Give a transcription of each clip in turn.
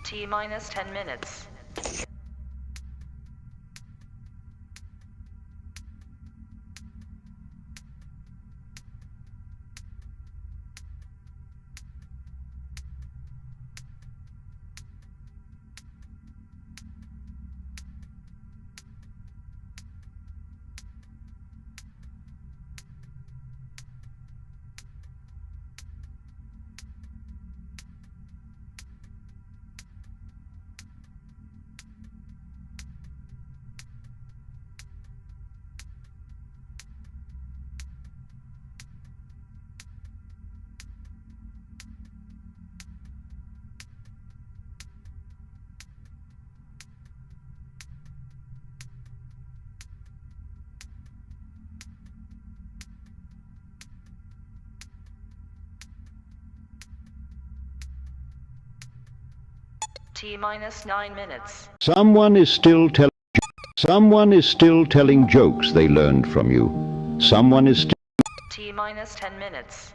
T minus 10 minutes. T minus 9 minutes. Someone is still telling jokes they learned from you. Someone is still T minus 10 minutes.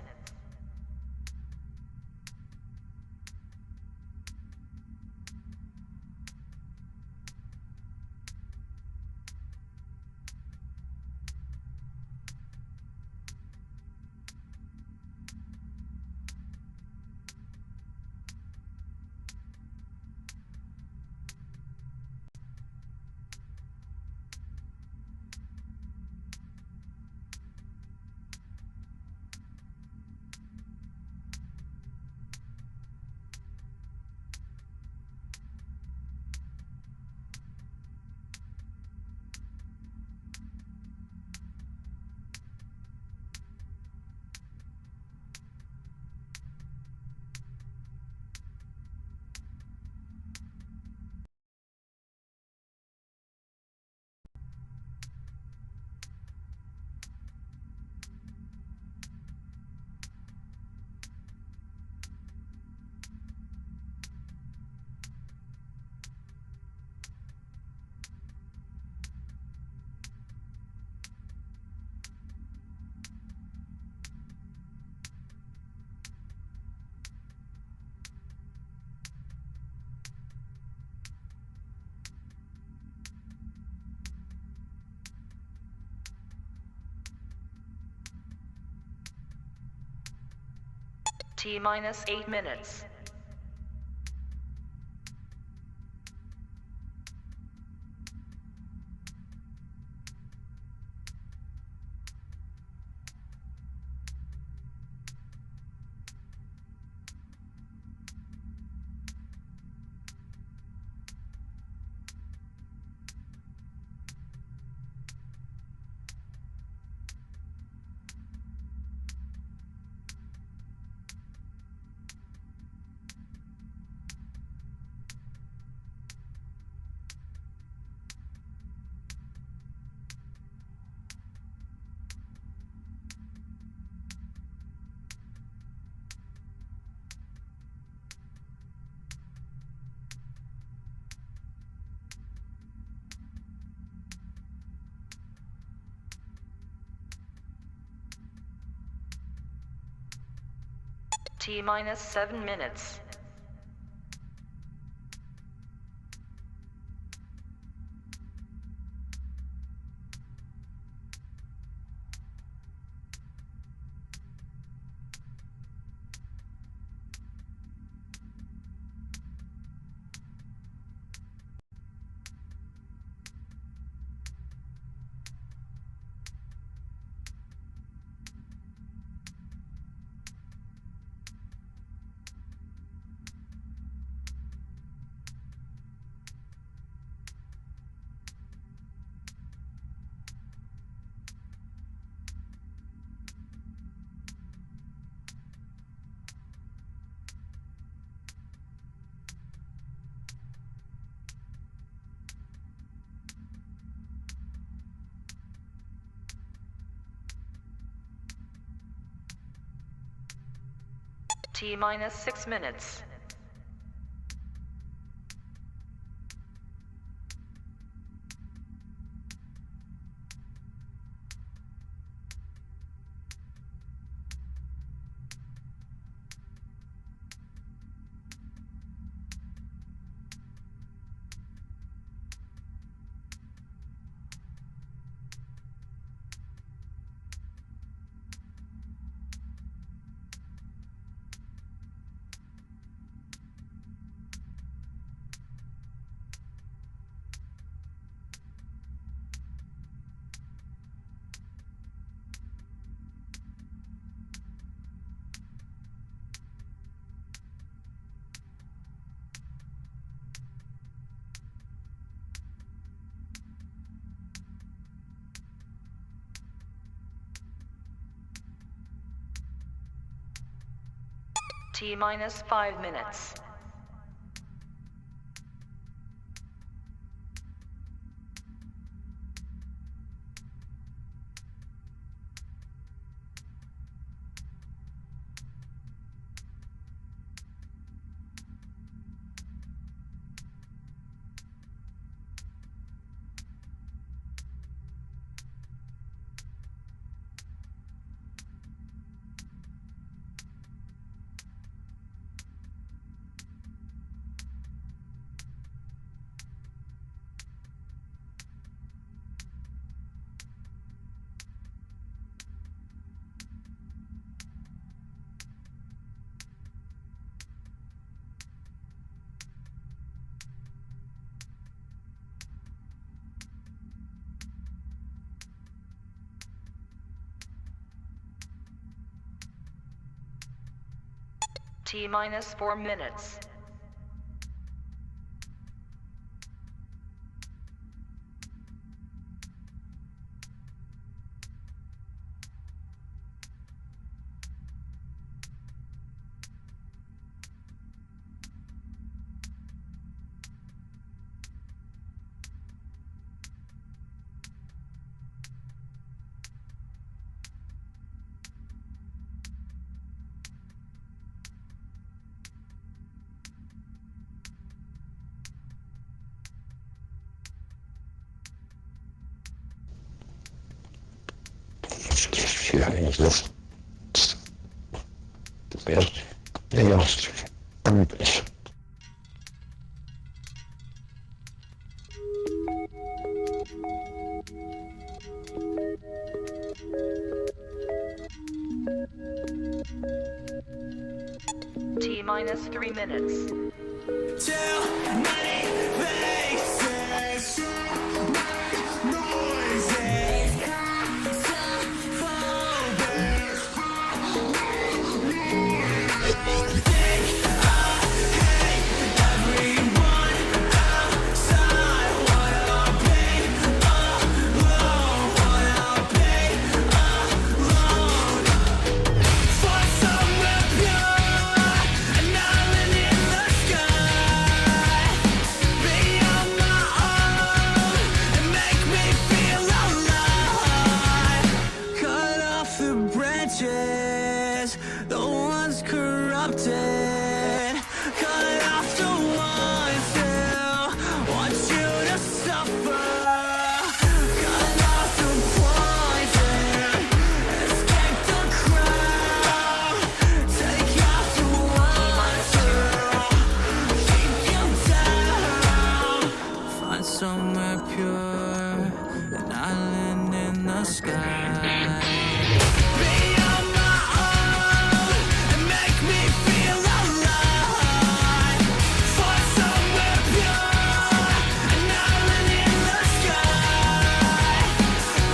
T minus 8 minutes. T minus 7 minutes. T minus 6 minutes. T minus 5 minutes. T minus 4 minutes. T minus 3 minutes. Too many faces, noises, claustrophobic. Think I hate everyone outside. Wanna be alone, wanna be alone. For somewhere pure, an island in the sky. Be on my own and make me feel alive. Cut off the branches, the ones corrupted. Cut off the ones who want you to suffer. Cut off the poison, escape the crowd. Take out the ones who keep you down. Find somewhere pure, an island in the sky. Be on my own and make me feel alive. For somewhere pure, an island in the sky.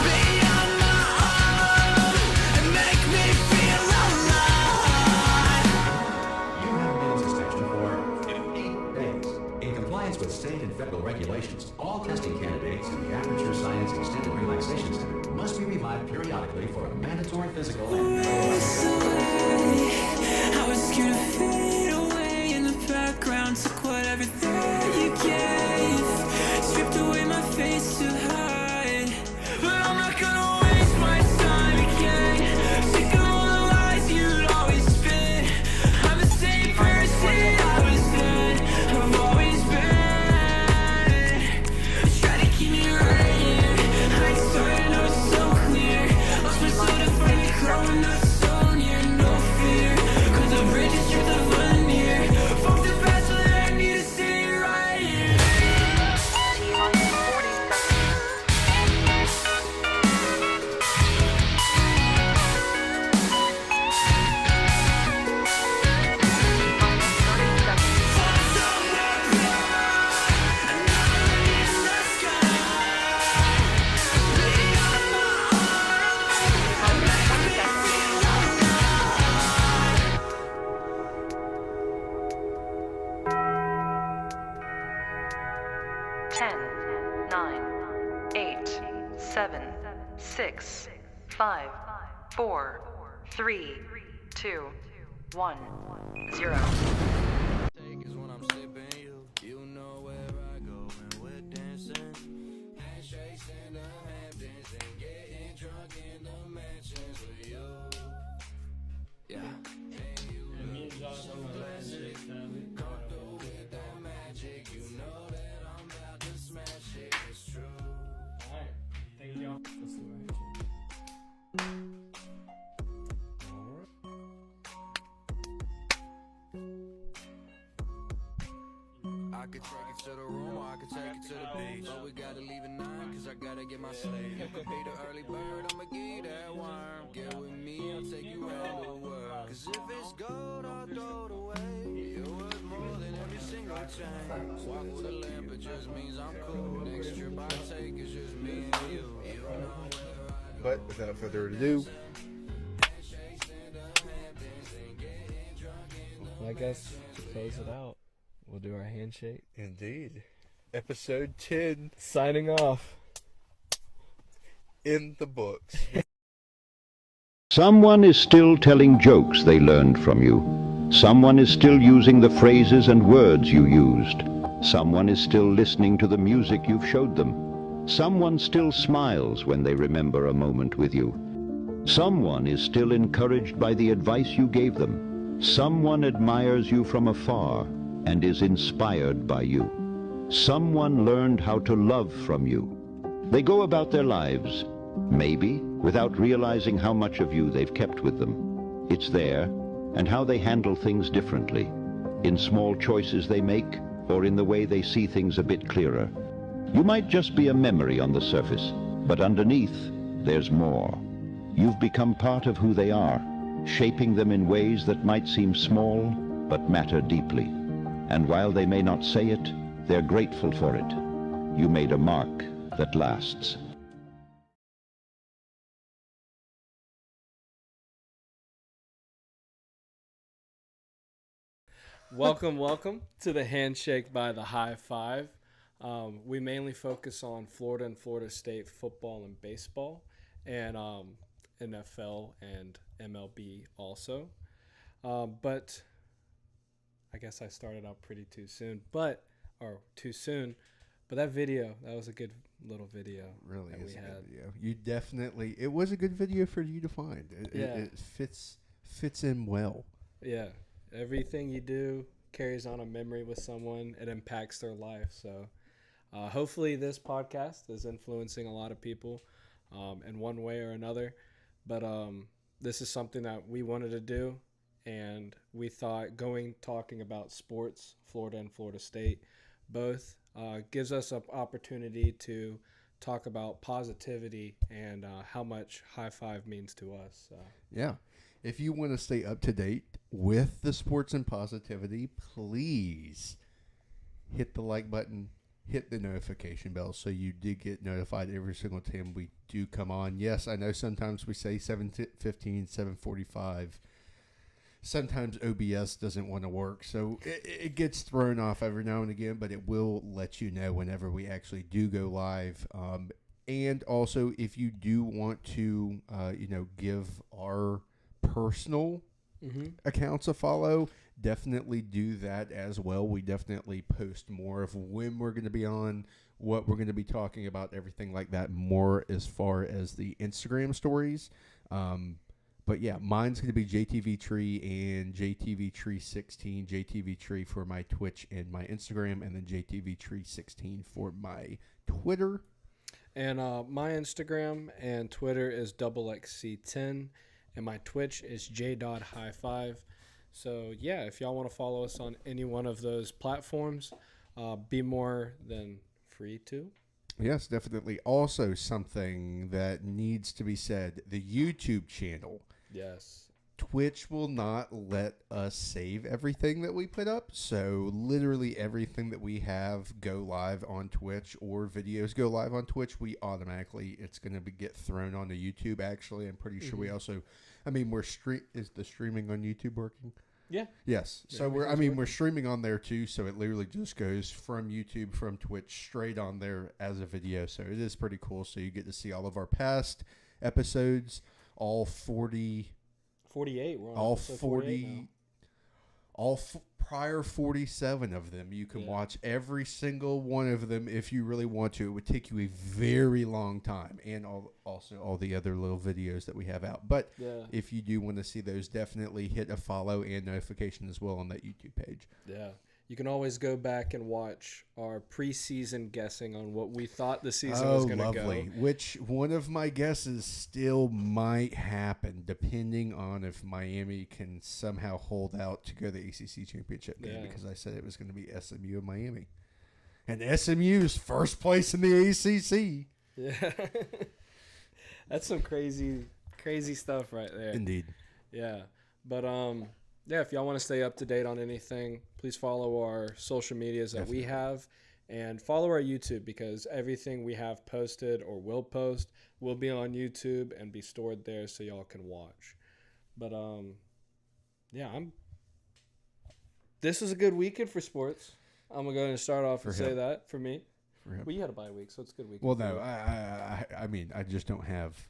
Be on my own and make me feel alive. You have been in suspension for 8 days. In compliance with state and federal regulations, all testing candidates in the Aperture Science Extended Relaxation Center must be revived periodically for a mandatory physical and I was scared to fade away in the background. Took whatever that you gave, stripped away my face to hide. But I'm not gonna waste my time again. Sick of all the lies you'd always spin. I'm the same person I was then, I've always been. Try to keep me right here. Hindsight, I know it's so clear. Lost my soul to find me growing up so near. No fear, 'cause the bridge is truth of veneer. Fuck the past, so that I need to stay right here. T minus 40 seconds. Ten, 9, 8, 7, 6, 5, 4, 3, 2, 1, 0. Take is when I'm sipping you. You know where I go when we're dancing. Handshakes in the Hamptons and getting drunk in the mansions with you. Yeah. And you look so classic. Come through with that magic. You know that I'm about to smash it. It's true. Alright, thank y'all. Let's see what I could take it to the room or I could take it to the beach. But we gotta leave at 9 cause I gotta get my sleep. You could be the early bird, I'ma give you that worm. Get with me, I'll take you around the world. Cause if it's gold, I'll throw it away. You're worth more than every single chain. Walk with a lamp, it just means I'm cool. Next trip I take is just me and you. You know where I go. But without further ado, I guess to close it out, we'll do our handshake. indeed, episode 10 Signing off. in the books. Someone is still telling jokes they learned from you. Someone is still using the phrases and words you used. Someone is still listening to the music you've showed them. Someone still smiles when they remember a moment with you. Someone is still encouraged by the advice you gave them. Someone admires you from afar and is inspired by you. Someone learned how to love from you. They go about their lives, maybe without realizing how much of you they've kept with them. It's there, and how they handle things differently, in small choices they make, or in the way they see things a bit clearer. You might just be a memory on the surface, but underneath, there's more. You've become part of who they are, shaping them in ways that might seem small, but matter deeply. And while they may not say it, they're grateful for it. You made a mark that lasts. Welcome to the Handshake by the High Five. We mainly focus on Florida and Florida State football and baseball, and NFL and MLB also. But I guess I started out too soon. But that video, that was a good little video. Really that is we a had. good video. You definitely, it was a good video for you to find. It fits in well. Yeah. Everything you do carries on a memory with someone. It impacts their life. So hopefully this podcast is influencing a lot of people in one way or another. But this is something that we wanted to do. And we thought talking about sports, Florida and Florida State, both gives us an opportunity to talk about positivity and how much high five means to us. So. Yeah. If you want to stay up to date with the sports and positivity, please hit the like button, hit the notification bell so you do get notified every single time we do come on. Yes, I know sometimes we say 7:15, 7:45. Sometimes OBS doesn't want to work, so it gets thrown off every now and again, but it will let you know whenever we actually do go live. And also, if you do want to, give our personal accounts a follow, definitely do that as well. We definitely post more of when we're going to be on, what we're going to be talking about, everything like that, more as far as the Instagram stories. But yeah, mine's going to be JTV Tree and JTV Tree 16, JTV Tree for my Twitch and my Instagram, and then JTV Tree 16 for my Twitter. And my Instagram and Twitter is XXC10, and my Twitch is j.high5. So yeah, if y'all want to follow us on any one of those platforms, be more than free to. Yes, definitely. Also, something that needs to be said, the YouTube channel. Yes. Twitch will not let us save everything that we put up. So literally everything that we have go live on Twitch or videos go live on Twitch, it's going to get thrown onto YouTube. Actually, I'm pretty sure we also, is the streaming on YouTube working? Yeah. Yes. So we're streaming on there too. So it literally just goes from YouTube, from Twitch straight on there as a video. So it is pretty cool. So you get to see all of our past episodes, all 48. We're on All episode 40. prior 47 of them. You can watch every single one of them if you really want to. It would take you a very long time, and also all the other little videos that we have out. But if you do want to see those, definitely hit a follow and notification as well on that YouTube page. Yeah. You can always go back and watch our preseason guessing on what we thought the season was going to go. Which one of my guesses still might happen, depending on if Miami can somehow hold out to go to the ACC championship game, because I said it was going to be SMU and Miami. And SMU's first place in the ACC. Yeah. That's some crazy stuff right there. Indeed. Yeah. But, yeah, if y'all want to stay up to date on anything, please follow our social medias that we have, and follow our YouTube, because everything we have posted or will post will be on YouTube and be stored there so y'all can watch. But yeah, this was a good weekend for sports. I'm gonna go ahead and start off and say that for me. Well, you had a bye week, so it's a good weekend. Well, no, I mean, I just don't have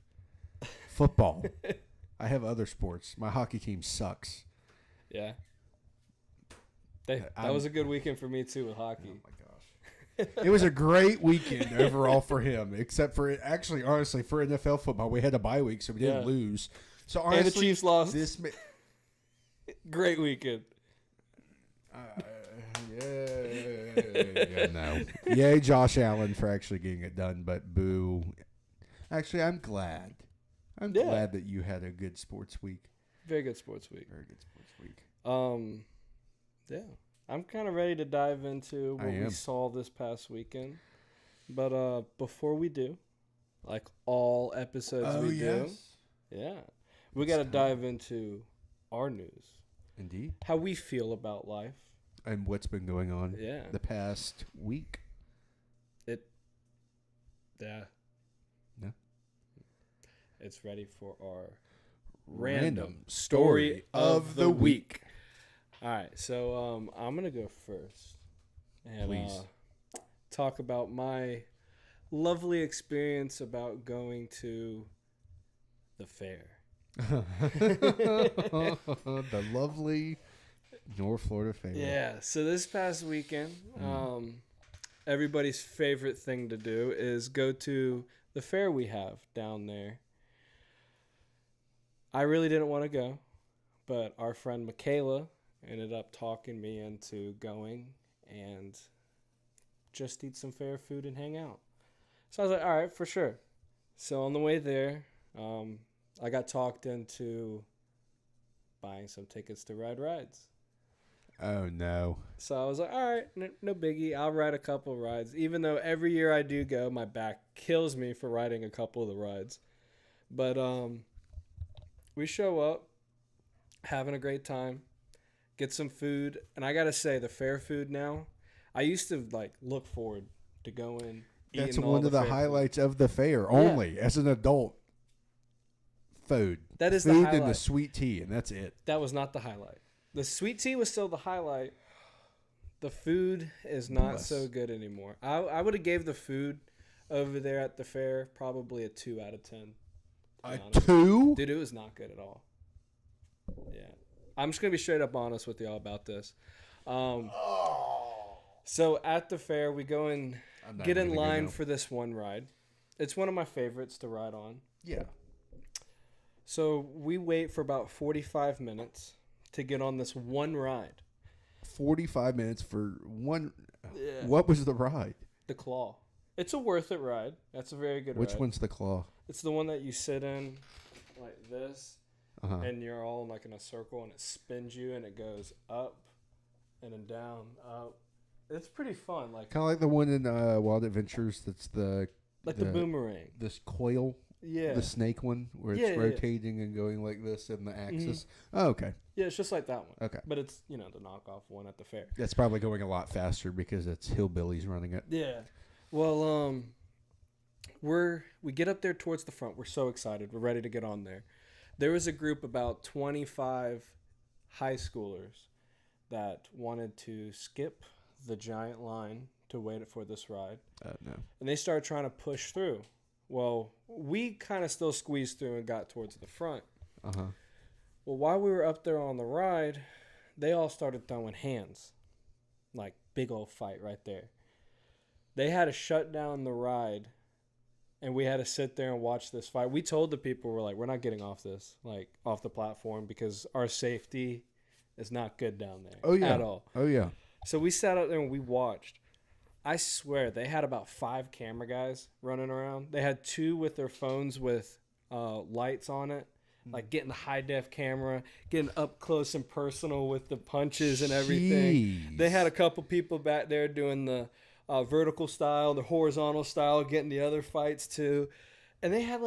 football. I have other sports. My hockey team sucks. Yeah. That was a good weekend for me, too, with hockey. Oh, my gosh. It was a great weekend overall for him, except for, actually, honestly, for NFL football, we had a bye week, so we didn't lose. So honestly, and the Chiefs lost. Great weekend. No. Yay, Josh Allen for actually getting it done, but boo. Actually, I'm glad. I'm glad that you had a good sports week. Very good sports week. Very good sports week. Yeah. I'm kind of ready to dive into what we saw this past weekend. But before we do, like all episodes do, we got to dive into our news. Indeed. How we feel about life. And what's been going on the past week. No. It's ready for our random story of the week. All right, so I'm gonna go first and talk about my lovely experience about going to the fair. The lovely North Florida Fair. Yeah, so this past weekend, everybody's favorite thing to do is go to the fair we have down there. I really didn't want to go, but our friend Michaela ended up talking me into going and just eat some fair food and hang out. So I was like, all right, for sure. So on the way there, I got talked into buying some tickets to ride rides. Oh, no. So I was like, all right, no biggie. I'll ride a couple of rides. Even though every year I do go, my back kills me for riding a couple of the rides. But we show up, having a great time, get some food. And I got to say, the fair food now, I used to look forward to going. That's one of the highlights of the fair only as an adult. Food. That is food the highlight. And the sweet tea, and that's it. That was not the highlight. The sweet tea was still the highlight. The food is not so good anymore. I would have gave the food over there at the fair probably a 2 out of 10. A 2? Dude, it was not good at all. Yeah. I'm just going to be straight up honest with y'all about this. So at the fair, we go and get in line for this one ride. It's one of my favorites to ride on. Yeah. So we wait for about 45 minutes to get on this one ride. 45 minutes for one. Yeah. What was the ride? The Claw. It's a worth it ride. That's a very good ride. Which one's the Claw? It's the one that you sit in like this, and you're all in a circle, and it spins you, and it goes up and then down, up. It's pretty fun. Kind of like the one in Wild Adventures. That's the boomerang. This coil. Yeah. The snake one where it's rotating and going like this in the axis. Mm-hmm. Oh, okay. Yeah, it's just like that one. Okay. But it's, the knockoff one at the fair. That's probably going a lot faster because it's hillbillies running it. Yeah. Well, we get up there towards the front. We're so excited. We're ready to get on there. There was a group about 25 high schoolers that wanted to skip the giant line to wait for this ride. No. And they started trying to push through. Well, we kind of still squeezed through and got towards the front. Uh-huh. Well, while we were up there on the ride, they all started throwing hands. Like, big old fight right there. They had to shut down the ride, and we had to sit there and watch this fight. We told the people, we're like, we're not getting off this, like, off the platform, because our safety is not good down there. Oh, yeah. At all. Oh, yeah. So we sat out there and we watched. I swear, they had about 5 camera guys running around. They had 2 with their phones with lights on it, like getting the high-def camera, getting up close and personal with the punches and everything. Jeez. They had a couple people back there doing the vertical style, the horizontal style, getting the other fights too. And they had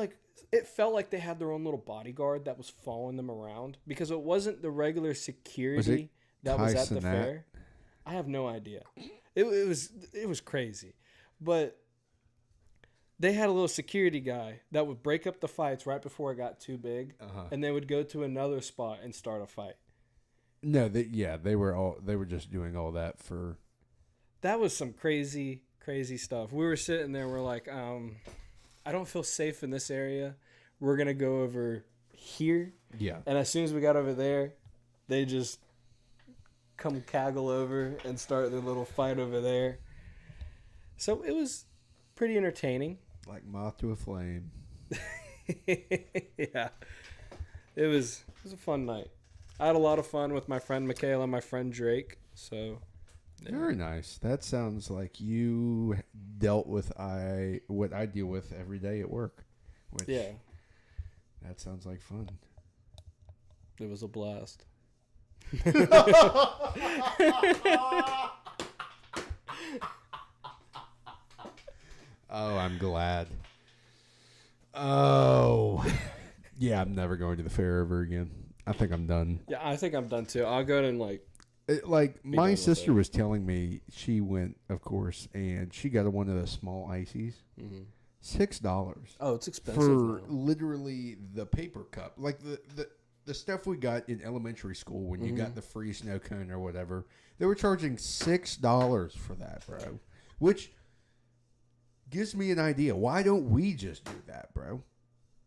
it felt like they had their own little bodyguard that was following them around, because it wasn't the regular security that was at the fair. I have no idea. It was crazy. But they had a little security guy that would break up the fights right before it got too big, and they would go to another spot and start a fight. No, they were just doing all that for. That was some crazy stuff. We were sitting there, we're like, I don't feel safe in this area. We're gonna go over here. Yeah. And as soon as we got over there, they just come caggle over and start their little fight over there. So it was pretty entertaining. Like moth to a flame. Yeah. It was a fun night. I had a lot of fun with my friend Michaela and my friend Drake. So yeah. Very nice. That sounds like you dealt with what I deal with every day at work. Which, yeah. That sounds like fun. It was a blast. Oh, I'm glad. Oh. Yeah, I'm never going to the fair ever again. I think I'm done. Yeah, I think I'm done too. I'll go and my done with sister it. was telling me she went, of course, and she got one of the small ices. Mhm. $6 Oh, it's expensive for now. literally the paper cup, like the stuff we got in elementary school when you got the free snow cone or whatever. They were charging $6 for that, bro. Which gives me an idea. Why don't we just do that, bro?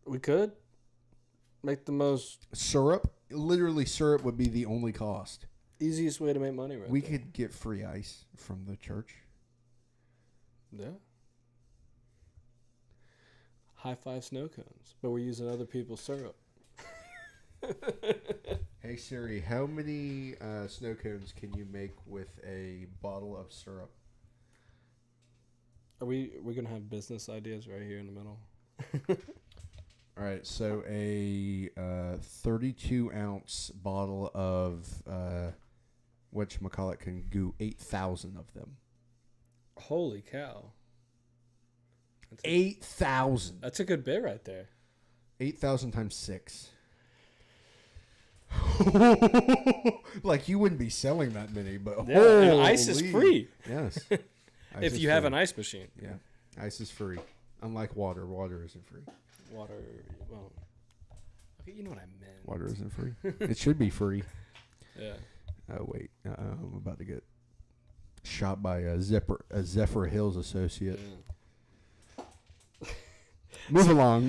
We could make the most Syrup, literally syrup would be the only cost. easiest way to make money right We there. could get free ice from the church. Yeah. High five snow cones, but we're using other people's syrup. Hey Siri, how many snow cones can you make with a bottle of syrup? Are we're gonna have business ideas right here in the middle? All right, so a 32-ounce bottle of whatchamacallit can go 8,000 of them. Holy cow! 8,000. That's a good bit right there. 8,000 times 6. Like you wouldn't be selling that many, but Yeah, and ice is holy- free. Yes. Ice If is you have free. an ice machine. Yeah, ice is free. Unlike water, water isn't free. Water, well, okay, you know what I meant. Water isn't free. It should be free. Yeah. Oh wait, I'm about to get shot by a Zephyr Hills associate. Move along.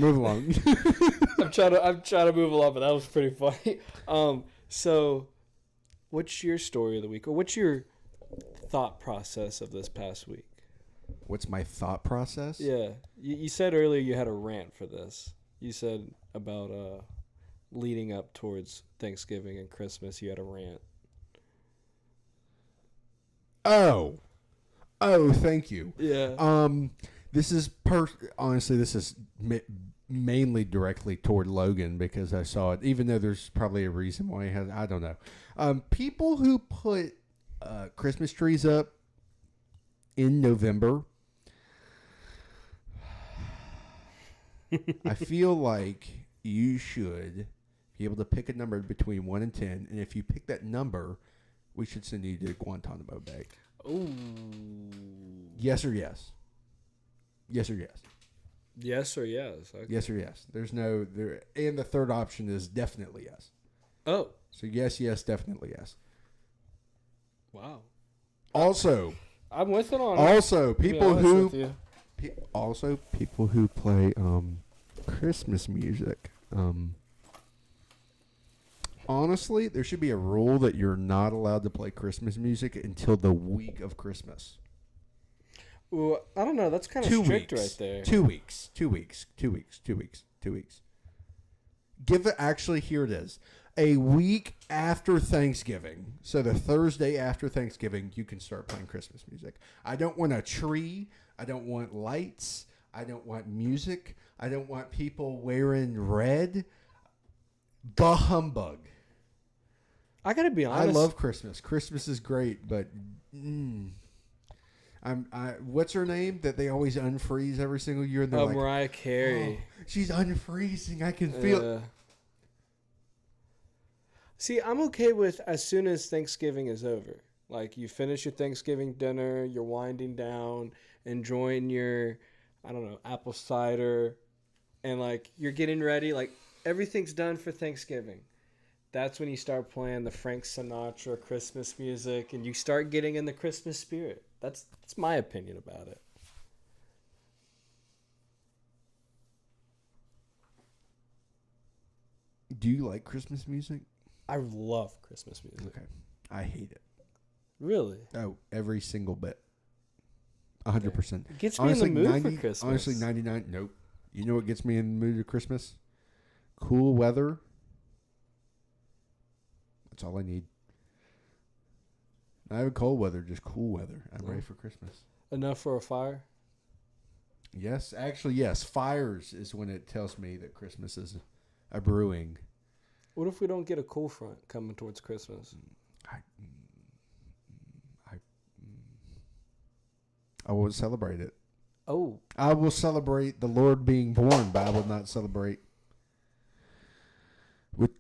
I'm trying to move along, but that was pretty funny. So, what's your story of the week, or what's your thought process of this past week? What's my thought process? Yeah, you said earlier you had a rant for this. You said about leading up towards Thanksgiving and Christmas, you had a rant. Oh, thank you. Yeah. This is honestly, this is mainly directly toward Logan because I saw it. Even though there's probably a reason why he has, I don't know. People who put Christmas trees up in November, I feel like you should be able to pick a number between 1 and 10, and if you pick that number, we should send you to Guantanamo Bay. Ooh. Yes or yes? Yes or yes? Yes or yes? Okay. Yes or yes? There's no there, and the third option is definitely yes. Oh. So yes, definitely yes. Wow. Also, I'm with it on it. also To be people honest who with you. also people who play Christmas music. Honestly, there should be a rule that you're not allowed to play Christmas music until the week of Christmas. Well, I don't know. That's kind of 2 strict weeks. right there. 2 weeks. 2 weeks. 2 weeks. 2 weeks. 2 weeks. Give it. Actually, here it is. A week after Thanksgiving, so the Thursday after Thanksgiving, you can start playing Christmas music. I don't want a tree. I don't want lights. I don't want music. I don't want people wearing red. Bah humbug. I gotta be I honest. love Christmas. Christmas is great, but what's her name that they always unfreeze every single year? And they're like, Mariah Carey. "Oh, she's unfreezing. I can feel it." See, I'm okay with as soon as Thanksgiving is over. Like, you finish your Thanksgiving dinner, you're winding down, enjoying your, I don't know, apple cider, and, like, you're getting ready. Like, everything's done for Thanksgiving. That's when you start playing the Frank Sinatra Christmas music, and you start getting in the Christmas spirit. That's my opinion about it. Do you like Christmas music? I love Christmas music. Okay, I hate it. Really? Oh, every single bit. 100%. It gets me in the mood for Christmas. Honestly, 99. Nope. You know what gets me in the mood for Christmas? Cool weather. That's all I need. Not even cold weather, just cool weather. I'm ready for Christmas. Enough for a fire? Yes, actually, yes. Fires is when it tells me that Christmas is a brewing. What if we don't get a cool front coming towards Christmas? I will celebrate it. Oh. I will celebrate the Lord being born, but I will not celebrate with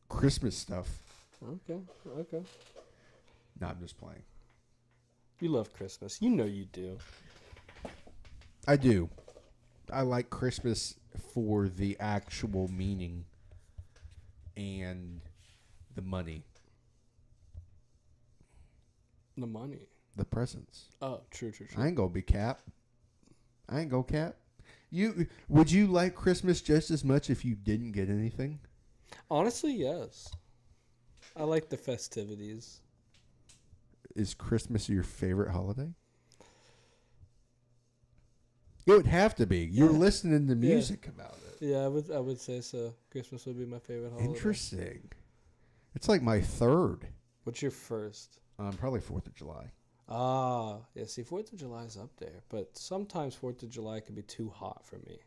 Christmas stuff. Okay. No, I'm just playing. You love Christmas. You know you do. I do. I like Christmas for the actual meaning and the money. The money. The presents. Oh, true. I ain't gonna be cap. I ain't gonna cap. Would you like Christmas just as much if you didn't get anything? Honestly, yes. I like the festivities. Is Christmas your favorite holiday? It would have to be. You're listening to music about it. Yeah, I would say so. Christmas would be my favorite holiday. Interesting. It's like my third. What's your first? Probably 4th of July. Ah, yeah. See, 4th of July is up there, but sometimes 4th of July can be too hot for me.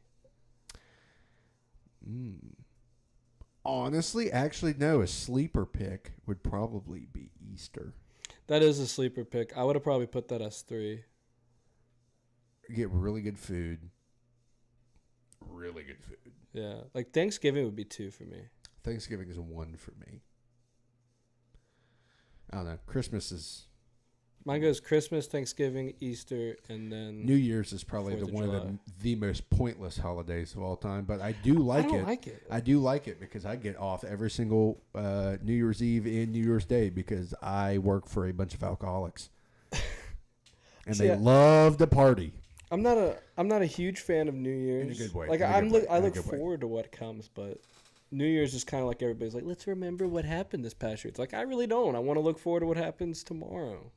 Honestly, actually, no. A sleeper pick would probably be Easter. That is a sleeper pick. I would have probably put that as 3. You get really good food. Really good food. Yeah, like Thanksgiving would be 2 for me. Thanksgiving is 1 for me. I don't know. Christmas is... Mine goes Christmas, Thanksgiving, Easter, and then New Year's is probably 4th of one July. of the most pointless holidays of all time, but I do like I don't it. like it. I do like it because I get off every single New Year's Eve and New Year's Day because I work for a bunch of alcoholics, and See, they love to party. I'm not a huge fan of New Year's. In a good way. Like In a I good way. look forward to what comes, but New Year's is kind of like everybody's like, let's remember what happened this past year. It's like I really don't. I want to look forward to what happens tomorrow.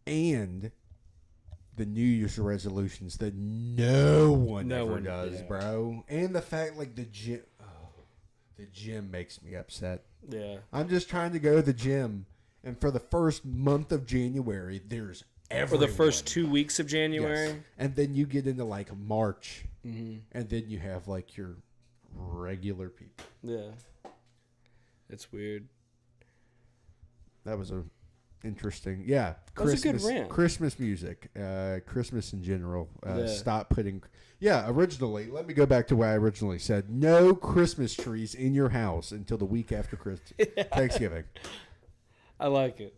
And the New Year's resolutions that no one ever does, yeah. bro. And the fact, like, the gym makes me upset. Yeah. I'm just trying to go to the gym, and for the first month of January, there's everyone. For the first 2 weeks of January. Yes. And then you get into, like, March, and then you have, like, your regular people. Yeah. It's weird. That was a... Interesting. Yeah. That was a Christmas, good rant. Christmas music. Christmas in general. Yeah. Stop putting... Yeah, originally, let me go back to what I originally said. No Christmas trees in your house until the week after Thanksgiving. I like it.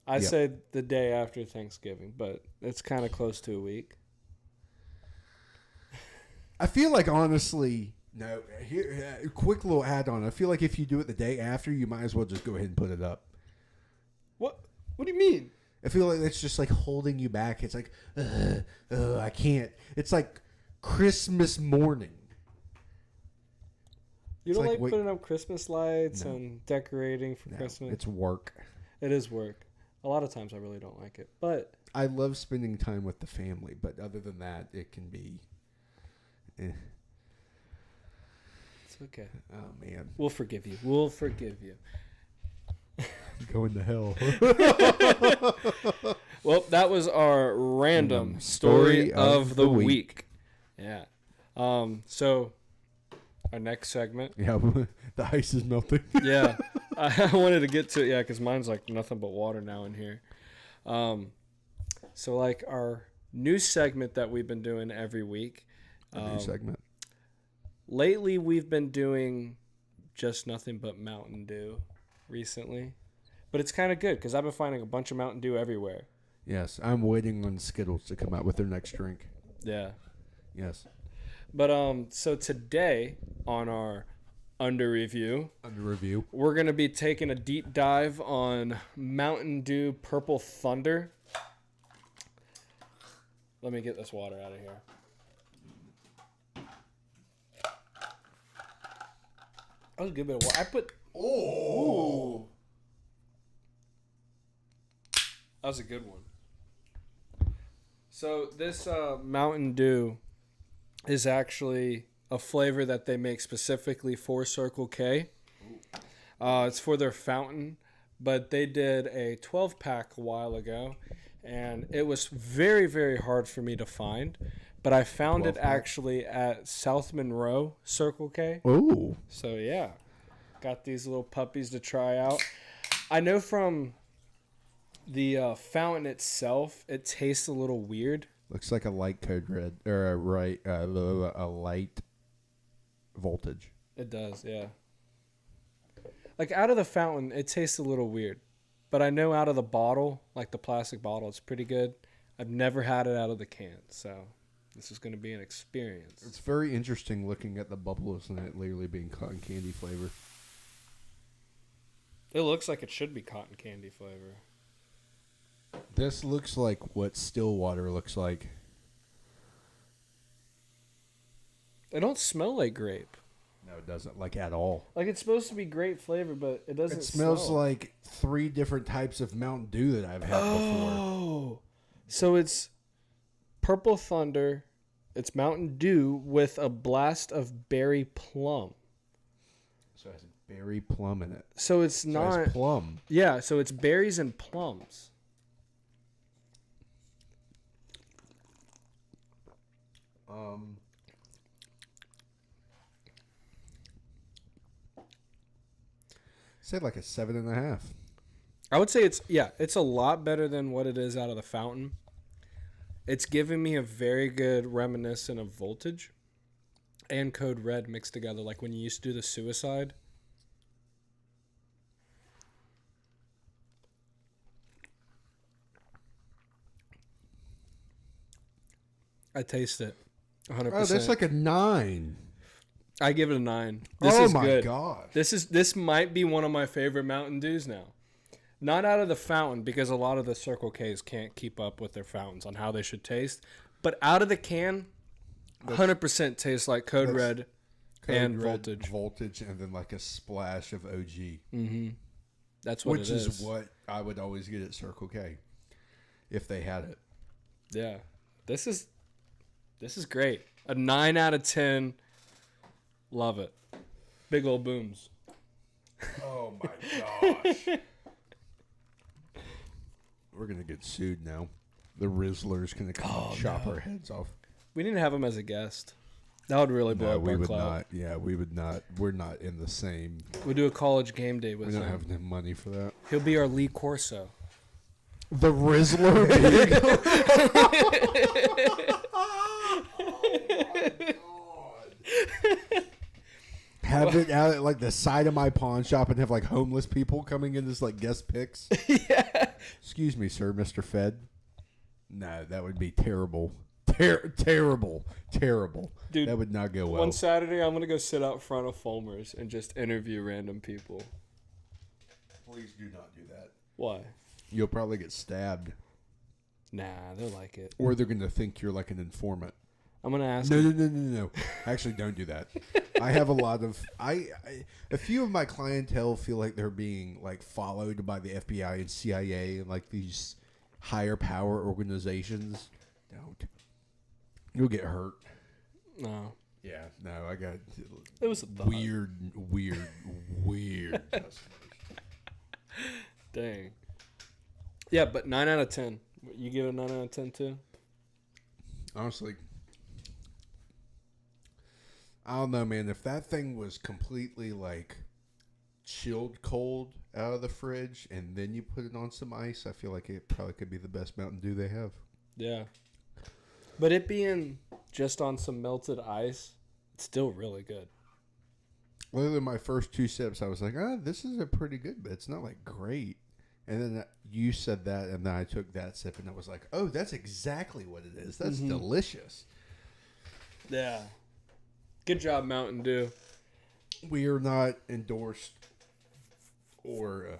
I Yep. said the day after Thanksgiving, but it's kind of close to a week. I feel like, honestly... No, here, quick little add-on. I feel like if you do it the day after, you might as well just go ahead and put it up. What do you mean? I feel like it's just like holding you back. It's like, I can't. It's like Christmas morning. You It's don't like, like wait- putting up Christmas lights No. and decorating for No, Christmas? it's work. It is work. A lot of times I really don't like it. But I love spending time with the family, but other than that, it can be. it's okay. Oh man, We'll forgive you. We'll forgive you. going to hell. Well, that was our random story of the week. Yeah. So our next segment. Yeah, the ice is melting. Yeah. I wanted to get to it, yeah, because mine's like nothing but water now in here. So like our new segment that we've been doing every week. A new segment. Lately, we've been doing just nothing but Mountain Dew recently. But it's kind of good because I've been finding a bunch of Mountain Dew everywhere. Yes, I'm waiting on Skittles to come out with their next drink. Yeah. Yes. But so today on our under review, we're going to be taking a deep dive on Mountain Dew Purple Thunder. Let me get this water out of here. That was a good bit of water. I put... Ooh. That was a good one. So this Mountain Dew is actually a flavor that they make specifically for Circle K. It's for their fountain, but they did a 12-pack a while ago, and it was very, very hard for me to find. But I found it actually at South Monroe Circle K. Oh. So, yeah, got these little puppies to try out. I know from the fountain itself, it tastes a little weird. Looks like a light code red or a light voltage. It does, yeah. Like out of the fountain, it tastes a little weird. But I know out of the bottle, like the plastic bottle, it's pretty good. I've never had it out of the can, so this is going to be an experience. It's very interesting looking at the bubbles and it literally being cotton candy flavor. It looks like it should be cotton candy flavor. This looks like what still water looks like. It don't smell like grape. No, it doesn't, like at all. Like it's supposed to be grape flavor, but it doesn't. It smells smell. like 3 different types of Mountain Dew that I've had before. Oh, so it's Purple Thunder. It's Mountain Dew with a blast of berry plum. So it has berry plum in it. So it's So it not has plum. Yeah, so it's berries and plums. Say like a 7.5. I would say it's a lot better than what it is out of the fountain. It's giving me a very good reminiscent of Voltage and Code Red mixed together, like when you used to do the Suicide. I taste it 100%. Oh, that's like a 9. I give it a 9. This Oh is my good. gosh. This might be one of my favorite Mountain Dews now. Not out of the fountain, because a lot of the Circle K's can't keep up with their fountains on how they should taste. But out of the can, 100% tastes like Code Red and Voltage. Voltage, and then like a splash of OG. That's what Which it is what I would always get at Circle K if they had it. Yeah. This is great. A 9 out of 10. Love it. Big old booms. Oh my gosh. We're going to get sued now. The Rizzler's going to come and chop our heads off. We need to have him as a guest. That would really blow No, up we our would clout. not. Yeah, we would not. We're not in the same. We'll do a college game day with We don't him. have enough money for that. He'll be our Lee Corso. The Rizzler. Have it out at like the side of my pawn shop and have like homeless people coming in as like guest picks. Yeah. Excuse me, sir, Mr. Fed. No, that would be terrible. Terrible. Dude, that would not go well. One Saturday, I'm going to go sit out front of Fulmer's and just interview random people. Please do not do that. Why? You'll probably get stabbed. Nah, they'll like it. Or they're going to think you're like an informant. I'm gonna ask. No. Actually, don't do that. I have a lot of a few of my clientele feel like they're being like followed by the FBI and CIA and like these higher power organizations. Don't. You'll get hurt. No. Yeah. No, I got It was a thought. weird customers. Dang. Yeah, but 9 out of 10. You give it a 9 out of 10 too? Honestly, I don't know, man. If that thing was completely like chilled cold out of the fridge and then you put it on some ice, I feel like it probably could be the best Mountain Dew they have. Yeah. But it being just on some melted ice, it's still really good. Literally, my first 2 sips, I was like, this is a pretty good, but it's not like great. And then you said that, and then I took that sip, and I was like, oh, that's exactly what it is. That's delicious. Yeah. Good job, Mountain Dew. We are not endorsed or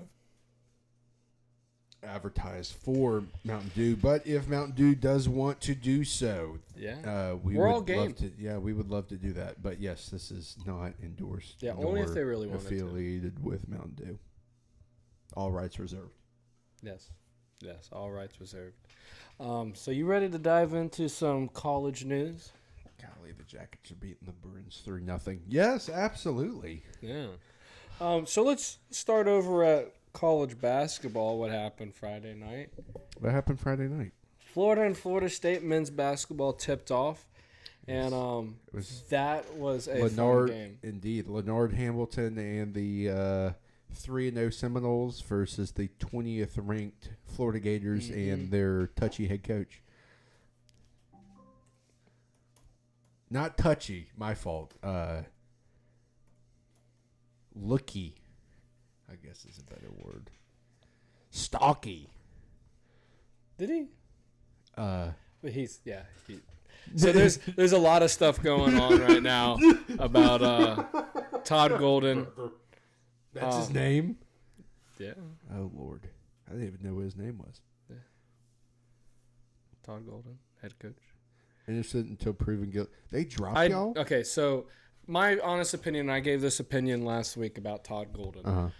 advertised for Mountain Dew, but if Mountain Dew does want to do so, we're all game. Love to, we would love to do that. But yes, this is not endorsed. Yeah, only if they really wanted to. Affiliated with Mountain Dew. All rights reserved. Yes, all rights reserved. So you ready to dive into some college news? Golly, the Jackets are beating the Bruins 3-0. Yes, absolutely. Yeah. So let's start over at college basketball. What happened Friday night? What happened Friday night? Florida and Florida State men's basketball tipped off, and that was a fun game. Indeed, Leonard Hamilton and the 3-0 Seminoles versus the 20th ranked Florida Gators and their touchy head coach. Not touchy, my fault. Looky, I guess is a better word. Stalky. Did he? But So there's a lot of stuff going on right now about Todd Golden. That's his name? Yeah. Oh, Lord. I didn't even know what his name was. Yeah. Todd Golden, head coach. Innocent until proven guilty. They dropped y'all? Okay, so my honest opinion, I gave this opinion last week about Todd Golden.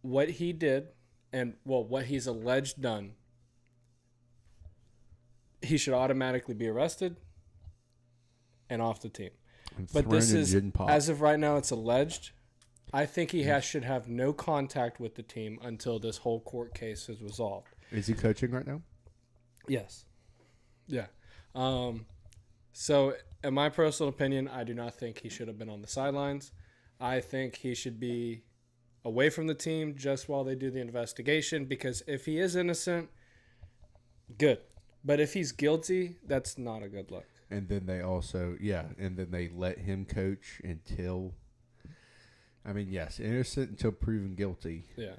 What he did and, what he's alleged done, he should automatically be arrested and off the team. But this is, as of right now, it's alleged. I think he should have no contact with the team until this whole court case is resolved. Is he coaching right now? Yes. Yeah. So, in my personal opinion, I do not think he should have been on the sidelines. I think he should be away from the team just while they do the investigation, because if he is innocent, good. But if he's guilty, that's not a good look. And then they also, and then they let him coach until, yes, innocent until proven guilty. Yeah.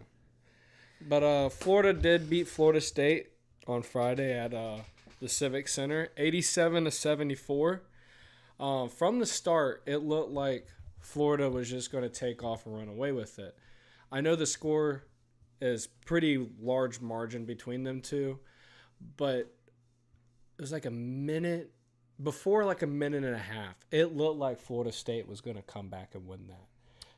But Florida did beat Florida State on Friday at the Civic Center, 87-74. From the start, it looked like Florida was just going to take off and run away with it. I know the score is pretty large margin between them two, but it was like a minute. Before like a minute and a half, it looked like Florida State was going to come back and win that.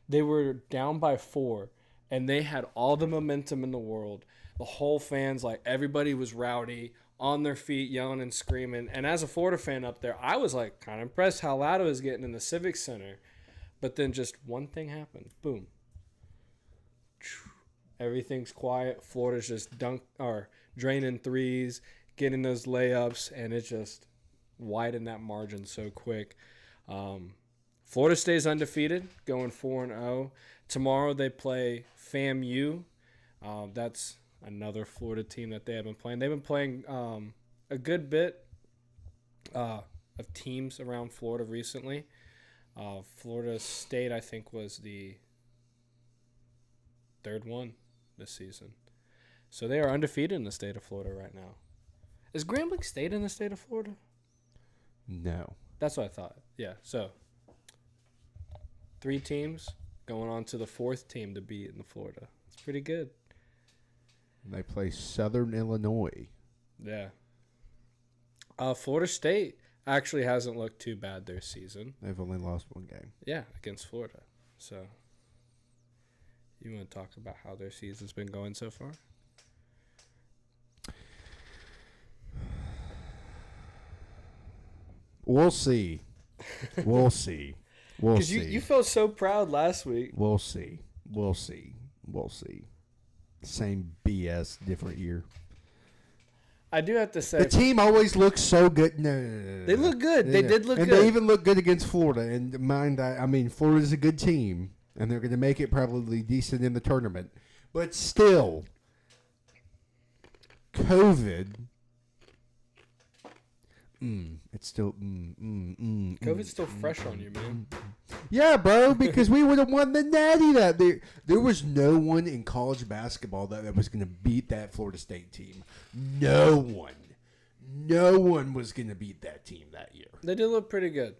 They were down by 4, and they had all the momentum in the world. The whole fans, everybody was rowdy, on their feet, yelling and screaming. And as a Florida fan up there, I was kind of impressed how loud it was getting in the Civic Center. But then just one thing happened. Boom. Everything's quiet. Florida's just draining threes, getting those layups, and it just widen that margin so quick. Florida stays undefeated, going 4-0. Tomorrow they play FAMU. That's another Florida team that they have been playing. They've been playing a good bit of teams around Florida recently. Florida State, I think, was the third one this season. So they are undefeated in the state of Florida right now. Is Grambling State in the state of Florida? No. That's what I thought. Yeah, so 3 teams going on to the 4th team to beat in Florida. It's pretty good. And they play Southern Illinois. Yeah. Florida State actually hasn't looked too bad this season. They've only lost one game. Yeah, against Florida. So, you want to talk about how their season's been going so far? We'll see. We'll see. We'll Because see. you felt so proud last week. We'll see. We'll see. We'll see. Same BS, different year. I do have to say, The team always looks so good. No. they look good. They did look and good. they even look good against Florida. And mind, I mean, Florida's a good team, and they're going to make it probably decent in the tournament. But still, COVID. It's still. COVID's still fresh on you, man. Yeah, bro, because we would have won the Natty that day. There was no one in college basketball that was going to beat that Florida State team. No one. No one was going to beat that team that year. They did look pretty good.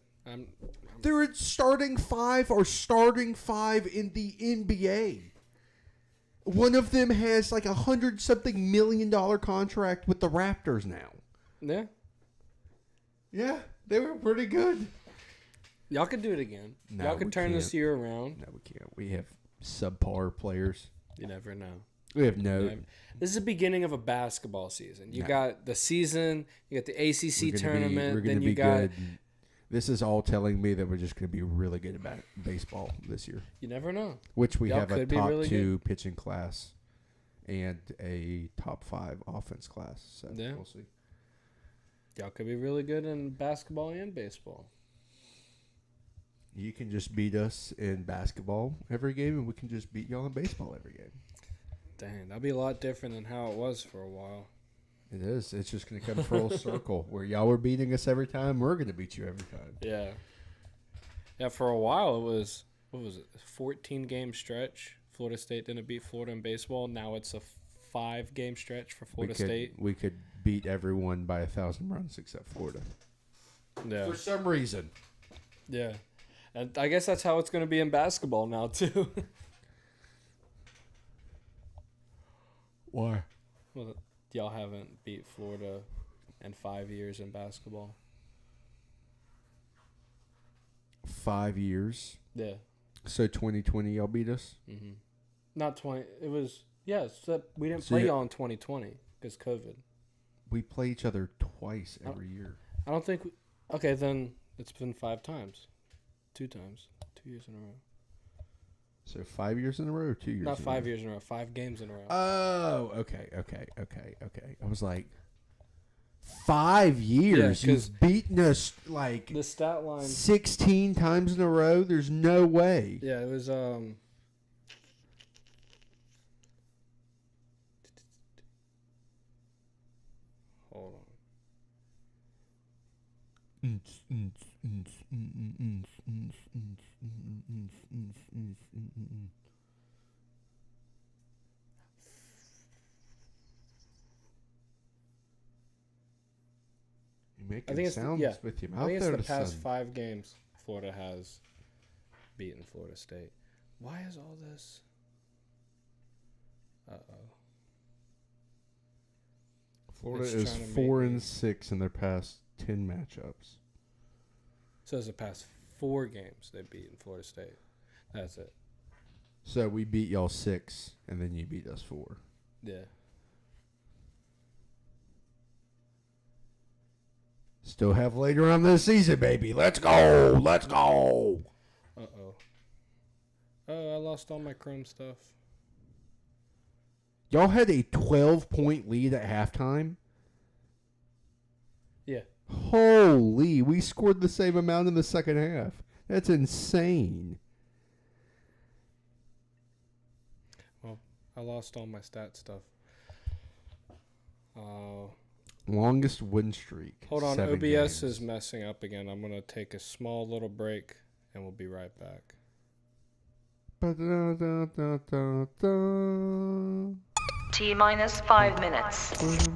They're starting five in the NBA. One of them has like $100-something million contract with the Raptors now. Yeah. Yeah, they were pretty good. Y'all could do it again. No, Y'all could we turn this can't. year around. No, we can't. We have subpar players. You never know. We have no. This is the beginning of a basketball season. You No. got the season, you got the ACC tournament, we're gonna then be you got. good. This is all telling me that we're just going to be really good at baseball this year. You never know. Which we Y'all have a could be top really 2 pitching class and a top 5 offense class. So Yeah. we'll see. Y'all could be really good in basketball and baseball. You can just beat us in basketball every game, and we can just beat y'all in baseball every game. Dang, that'd be a lot different than how it was for a while. It is. It's just going to come full circle. Where y'all were beating us every time, we're going to beat you every time. Yeah. Yeah, for a while it was, what was it, 14-game stretch. Florida State didn't beat Florida in baseball. Now it's a 5-game stretch for Florida State. We could beat everyone by 1,000 runs except Florida. Yeah. For some reason. Yeah. And I guess that's how it's going to be in basketball now, too. Why? Well, y'all haven't beat Florida in 5 years in basketball. 5 years. Yeah. So 2020, y'all beat us? Mm-hmm. Not 20. It was, yeah, we didn't So play you- y'all in 2020 because COVID. We play each other twice every year. I don't think. Okay, then it's been 5 times. 2 times. 2 years in a row. So 5 years in a row or 2 years? Not in 5 a row? years in a row. 5 games in a row. Oh, okay. I was like, 5 years? 'cause You've beaten us like the stat line. 16 times in a row? There's no way. Yeah, it was Hold on. You're I making think it's sounds with your I mouth think it's there the to past son. 5 games Florida has beaten Florida State. Why is all this? Florida It's is trying to make 4 me- and 6 in their past 10 matchups. So it's the past 4 games they've beaten Florida State. That's it. So we beat y'all 6, and then you beat us 4. Yeah. Still have later on this season, baby. Let's go. Let's go. Uh-oh. Oh, I lost all my Chrome stuff. Y'all had a 12-point lead at halftime. Yeah. Holy, we scored the same amount in the second half. That's insane. Well, I lost all my stat stuff. Longest win streak. Hold on, 7 OBS games. is messing up again. I'm going to take a small little break, and we'll be right back. Ba-da-da-da-da-da. T-minus 5 minutes.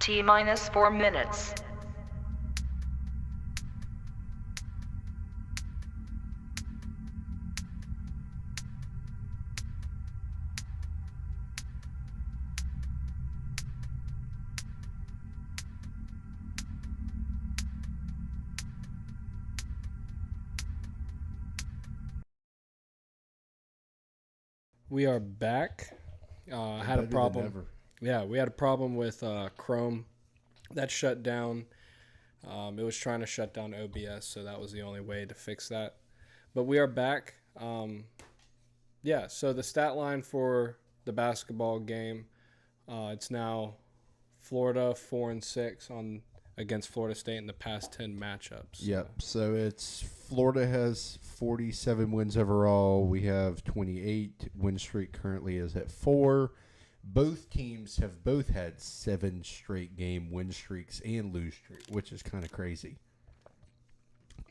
T minus 4 minutes. We are back. I had a Better than problem. ever. Yeah, we had a problem with Chrome that shut down. It was trying to shut down OBS, so that was the only way to fix that. But we are back. Yeah, so the stat line for the basketball game, it's now Florida 4-6 against Florida State in the past 10 matchups. Yep. So it's Florida has 47 wins overall. We have 28. Win streak currently is at 4. Both teams have both had 7 straight game win streaks and lose streak, which is kind of crazy.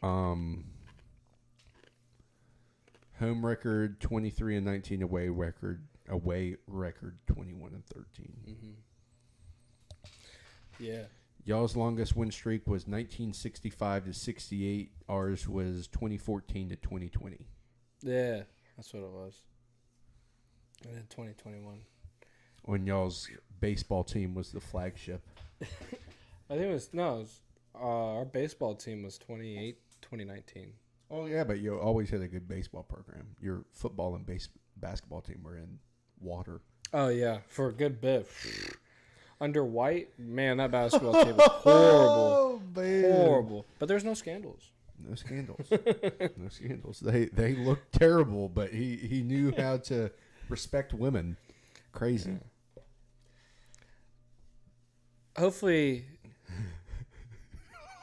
Home record 23-19, away record 21-13. Mm-hmm. Yeah. Y'all's longest win streak was 1965-68. Ours was 2014-2020. Yeah, that's what it was. And then 2021. When y'all's baseball team was the flagship. I think it was our baseball team was 2019. Oh yeah, but you always had a good baseball program. Your football and basketball team were in water. Oh yeah, for a good bit. Under White, man, that basketball team was horrible. Oh, man. Horrible. But there's no scandals. No scandals. No scandals. They looked terrible, but he knew how to respect women. Crazy. Yeah. Hopefully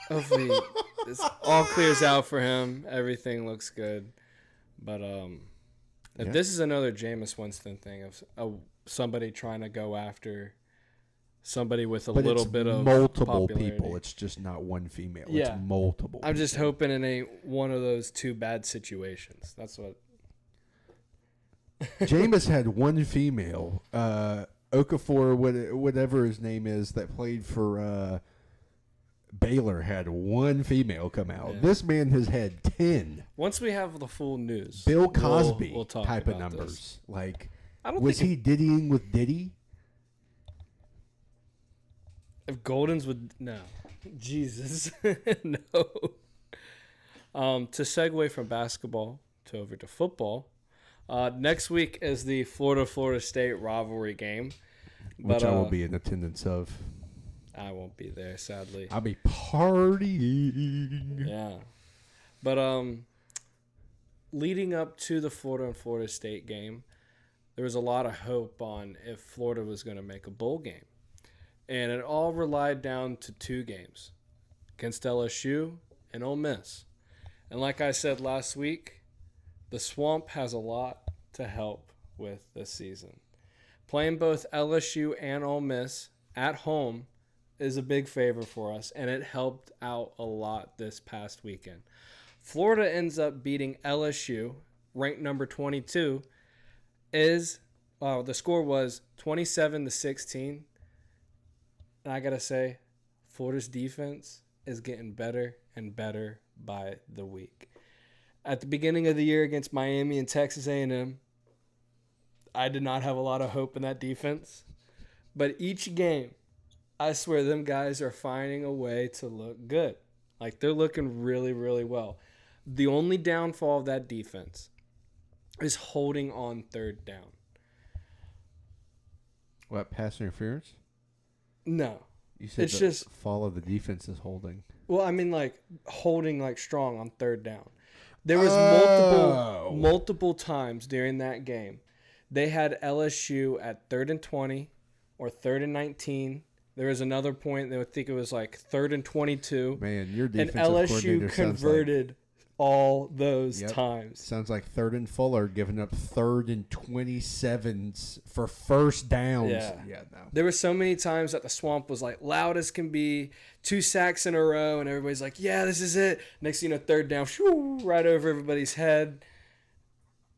this all clears out for him. Everything looks good. But if this is another Jameis Winston thing of somebody trying to go after somebody with a little bit of multiple popularity. people. It's just not one female. Yeah. It's multiple. I'm just people. hoping it ain't one of those two bad situations. That's what. Jameis had one female, Okafor, whatever his name is, that played for Baylor, had one female come out. Yeah. This man has had 10. Once we have the full news, Bill Cosby we'll talk type of about numbers. this. Like, I don't was think he diddying with Diddy? if Golden's would no, Jesus, no. To segue from basketball over to football, next week is the Florida State rivalry game, Which I will be in attendance of. I won't be there, sadly. I'll be partying. Yeah, but leading up to the Florida State game, there was a lot of hope on if Florida was going to make a bowl game. And it all relied down to 2 games, against LSU and Ole Miss. And like I said last week, the Swamp has a lot to help with this season. Playing both LSU and Ole Miss at home is a big favor for us, and it helped out a lot this past weekend. Florida ends up beating LSU, ranked number 22. The score was 27-16. And I got to say, Florida's defense is getting better and better by the week. At the beginning of the year against Miami and Texas A&M, I did not have a lot of hope in that defense. But each game, I swear them guys are finding a way to look good. Like, they're looking really, really well. The only downfall of that defense is holding on third down. What, pass interference? No. You said It's the just fall of the defense is holding. Well, I mean, like, holding, like, strong on third down. There was multiple times during that game. They had LSU at 3rd and 20 or 3rd and 19. There was another point, they would think it was, like, 3rd and 22. Man, your defensive And coordinator LSU converted all those times. Sounds like 3rd and Fuller giving up 3rd and 27s for first downs. Yeah. No. There were so many times that the Swamp was, like, loud as can be, 2 sacks in a row, and everybody's like, yeah, this is it. Next thing you know, third down, shoo, right over everybody's head.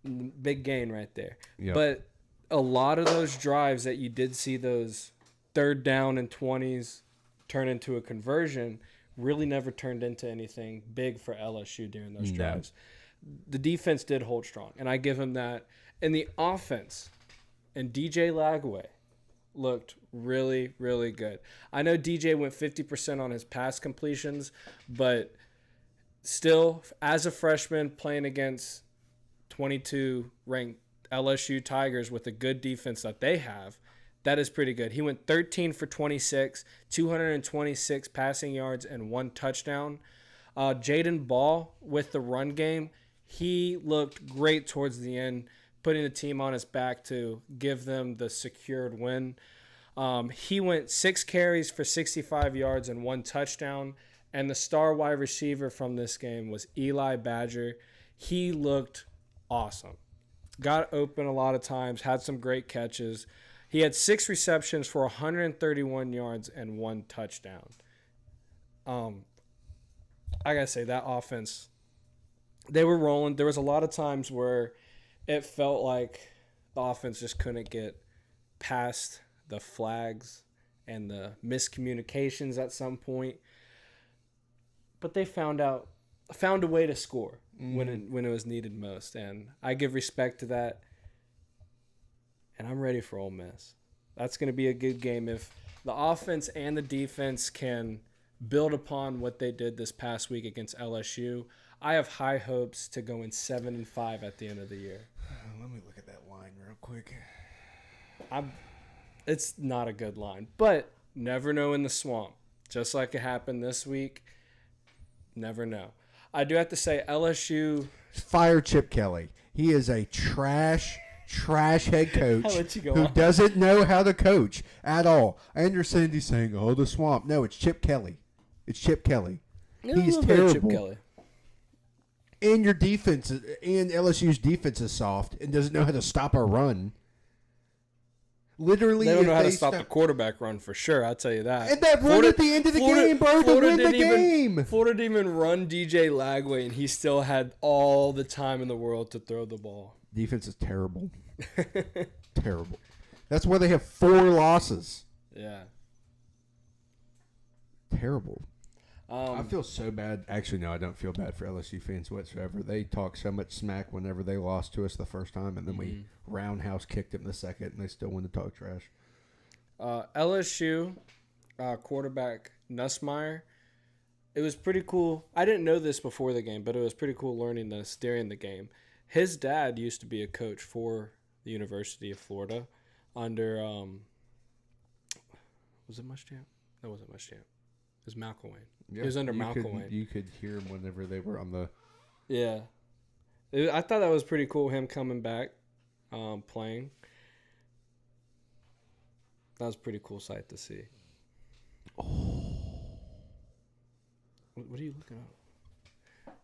Big gain right there. Yep. But a lot of those drives that you did see those third down and 20s turn into a conversion really never turned into anything big for LSU during those drives. The defense did hold strong, and I give him that. And the offense and DJ Lagway looked really, really good. I know DJ went 50% on his pass completions, but still, as a freshman playing against 22 ranked LSU Tigers with a good defense that they have, that is pretty good. He went 13 for 26, 226 passing yards, and 1 touchdown. Jaden Ball with the run game, he looked great towards the end, putting the team on his back to give them the secured win. He went 6 carries for 65 yards and 1 touchdown. And the star wide receiver from this game was Eli Badger. He looked awesome. Got open a lot of times, had some great catches. He had 6 receptions for 131 yards and 1 touchdown. I got to say, that offense, they were rolling. There was a lot of times where it felt like the offense just couldn't get past the flags and the miscommunications at some point. But they found a way to score when it was needed most, and I give respect to that. And I'm ready for Ole Miss. That's going to be a good game if the offense and the defense can build upon what they did this past week against LSU. I have high hopes to go in 7-5 at the end of the year. Let me look at that line real quick. It's not a good line, but never know in the swamp. Just like it happened this week. Never know. I do have to say LSU. Fire Chip Kelly. He is a trash head coach I'll let you go who on. doesn't know how to coach at all. I understand he's saying, "Oh, the swamp." No, it's Chip Kelly. It's Chip Kelly. He's A little bit of terrible. Chip Kelly. And your defense, and LSU's defense is soft and doesn't know how to stop a run. Literally, They don't if know how to they stop the quarterback run for sure. I'll tell you that. And that run at the end of the game, bro, to win the game. Florida didn't even run DJ Lagway, and he still had all the time in the world to throw the ball. Defense is terrible. Terrible. That's why they have 4 losses. Yeah. Terrible. I feel so bad. Actually, no, I don't feel bad for LSU fans whatsoever. They talk so much smack whenever they lost to us the first time, and then we roundhouse kicked them the second, and they still want to talk trash. LSU quarterback Nussmeier, it was pretty cool. I didn't know this before the game, but it was pretty cool learning this during the game. His dad used to be a coach for the University of Florida under, was it Muschamp? That wasn't Muschamp. It was McElwain. Yeah, it was under McElwain. You could hear him whenever they were on the... Yeah. I thought that was pretty cool, him coming back, playing. That was a pretty cool sight to see. Oh. What are you looking at?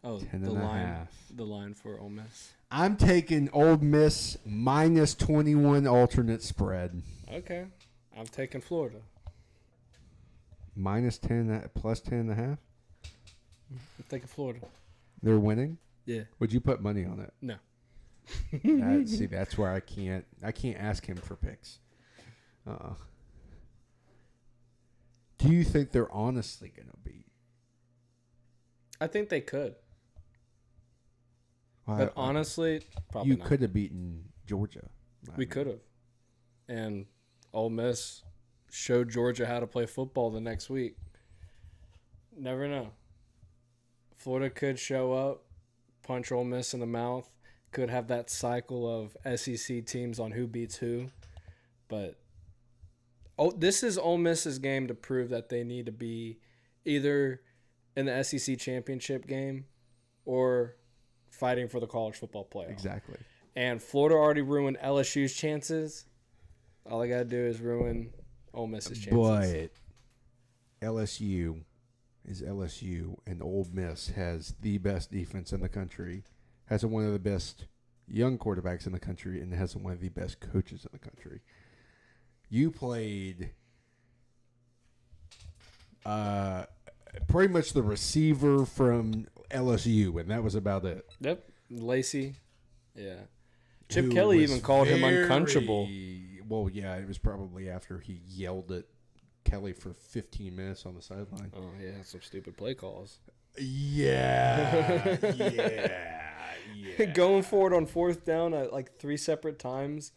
Oh, 10.5. The line for Ole Miss. I'm taking Ole Miss minus 21 alternate spread. Okay. I'm taking Florida. Minus 10, plus 10.5? I'm taking Florida. They're winning? Yeah. Would you put money on it? No. See, that's where I can't ask him for picks. Do you think they're honestly going to beat? I think they could. Well, But honestly, probably you not. could have beaten Georgia. We could have. And Ole Miss showed Georgia how to play football the next week. Never know. Florida could show up, punch Ole Miss in the mouth, could have that cycle of SEC teams on who beats who. But this is Ole Miss's game to prove that they need to be either in the SEC championship game or fighting for the college football playoff. Exactly. And Florida already ruined LSU's chances. All I got to do is ruin Ole Miss's chances. But LSU is LSU, and Ole Miss has the best defense in the country, has one of the best young quarterbacks in the country, and has one of the best coaches in the country. You played pretty much the receiver from LSU, and that was about it. Yep. Lacey. Yeah. Chip Kelly even called him uncoachable. Well, yeah, it was probably after he yelled at Kelly for 15 minutes on the sideline. Oh yeah, some stupid play calls. Yeah, yeah. Going forward on 4th down at like 3 separate times.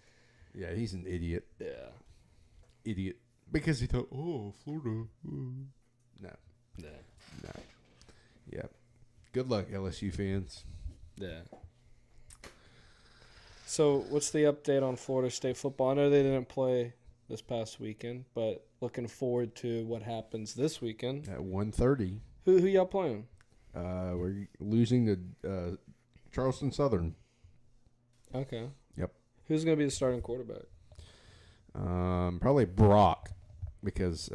Yeah, he's an idiot. Yeah. Idiot. Because he thought, oh, Florida. No. Yeah. No. Yeah. Good luck, LSU fans. Yeah. So, what's the update on Florida State football? I know they didn't play this past weekend, but looking forward to what happens this weekend. At 1:30, Who y'all playing? we're losing to Charleston Southern. Okay. Yep. Who's going to be the starting quarterback? Probably Brock, because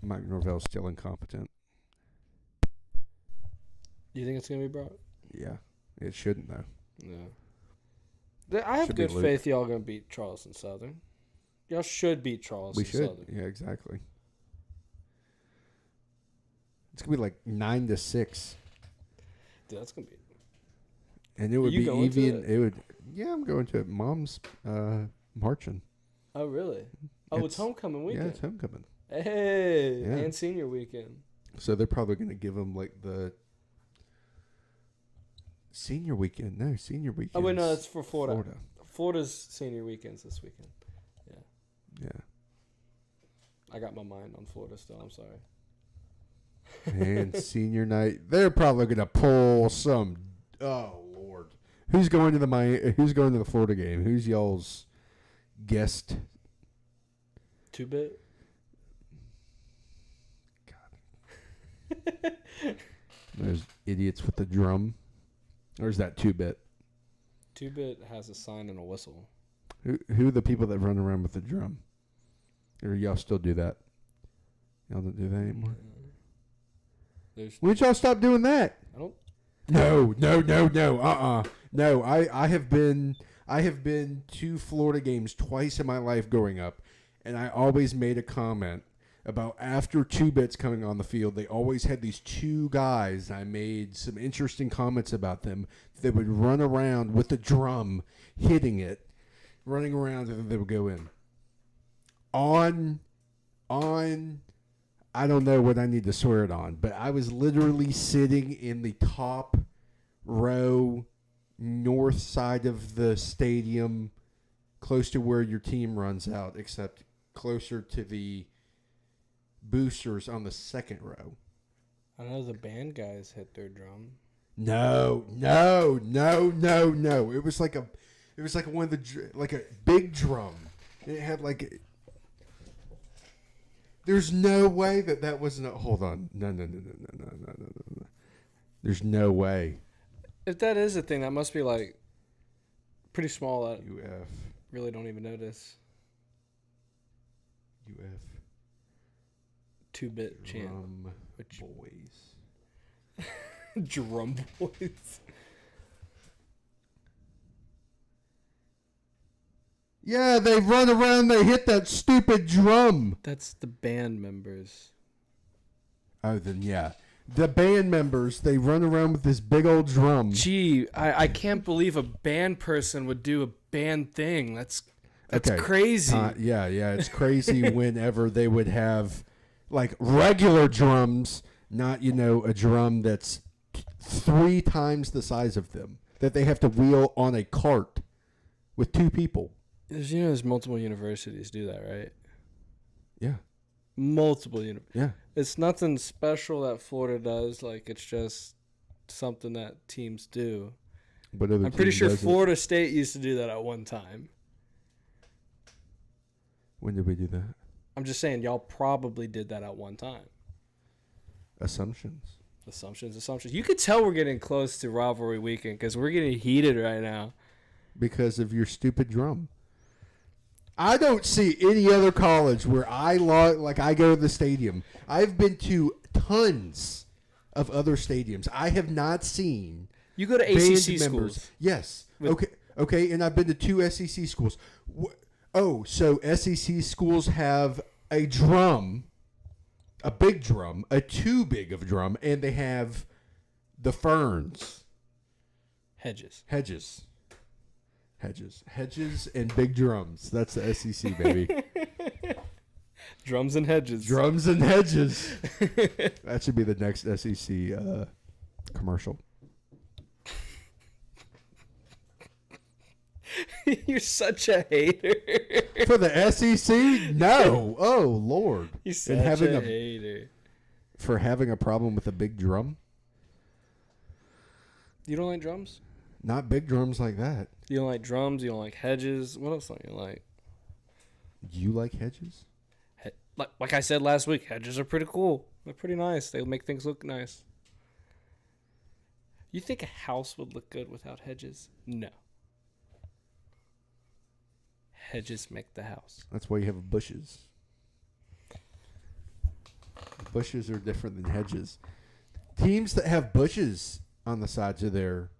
Mike Norvell's still incompetent. You think it's going to be Brock? Yeah, it shouldn't though. No. I have Should be good Luke. faith y'all going to beat Charleston Southern. Y'all should beat Charleston We should. Southern. Yeah, exactly. It's gonna be like 9-6, Dude, that's going to be... and it would you be going to even. it? It would. Yeah, I'm going to it. Mom's marching. Oh, really? Oh, it's homecoming weekend. Yeah, it's homecoming. Hey, Yeah. and senior weekend. So they're probably gonna give them like the senior weekend. No, senior weekend. Oh, wait, no, that's for Florida. Florida's senior weekends this weekend. Yeah. I got my mind on Florida still. I'm sorry. And senior night, they're probably gonna pull some. Oh Lord, who's going to the Florida game? Who's y'all's guest? 2-bit? Those idiots with the drum, or is that 2-bit? 2-bit has a sign and a whistle. Who are the people that run around with the drum? Or y'all still do that? Y'all don't do that anymore. There's, When did y'all stop doing that? I don't. No. No, I have been to Florida games twice in my life growing up, and I always made a comment about after 2-bits coming on the field, they always had these two guys. I made some interesting comments about them. They would run around with the drum, hitting it, running around, and then they would go in. On, I don't know what I need to swear it on, but I was literally sitting in the top row, north side of the stadium, close to where your team runs out, except closer to the boosters on the second row. I know the band guys hit their drum. No. It was like one of the like a big drum. It had like. There's no way that wasn't. Hold on. No. There's no way. If that is a thing, that must be like pretty small. That UF. really don't even notice. UF. 2-bit chant. Drum Which boys. drum boys. Yeah, they run around. They hit that stupid drum. That's the band members. Oh, then yeah. The band members, they run around with this big old drum. Gee, I can't believe a band person would do a band thing. That's crazy. Yeah, it's crazy whenever they would have like regular drums, not, a drum that's 3 times the size of them, that they have to wheel on a cart with 2 people. There's multiple universities do that, right? Yeah. Multiple Yeah. It's nothing special that Florida does. Like, it's just something that teams do. But I'm pretty sure Florida State used to do that at one time. When did we do that? I'm just saying, y'all probably did that at one time. Assumptions. Assumptions. You could tell we're getting close to rivalry weekend because we're getting heated right now. Because of your stupid drum. I don't see any other college where I go to the stadium. I've been to tons of other stadiums. I have not seen. You go to band ACC members. schools. Yes. Okay, and I've been to 2 SEC schools. So SEC schools have a drum, a big drum, a too big of drum, and they have the ferns. Hedges. Hedges and big drums. That's the SEC, baby. Drums and hedges. Drums and hedges. That should be the next SEC commercial. You're such a hater. For the SEC? No. Oh, Lord. You're such having a hater. For having a problem with a big drum? You don't like drums? Not big drums like that. You don't like drums? You don't like hedges? What else don't you like? You like hedges? Like I said last week, hedges are pretty cool. They're pretty nice. They make things look nice. You think a house would look good without hedges? No. Hedges make the house. That's why you have bushes. Bushes are different than hedges. Teams that have bushes on the sides of their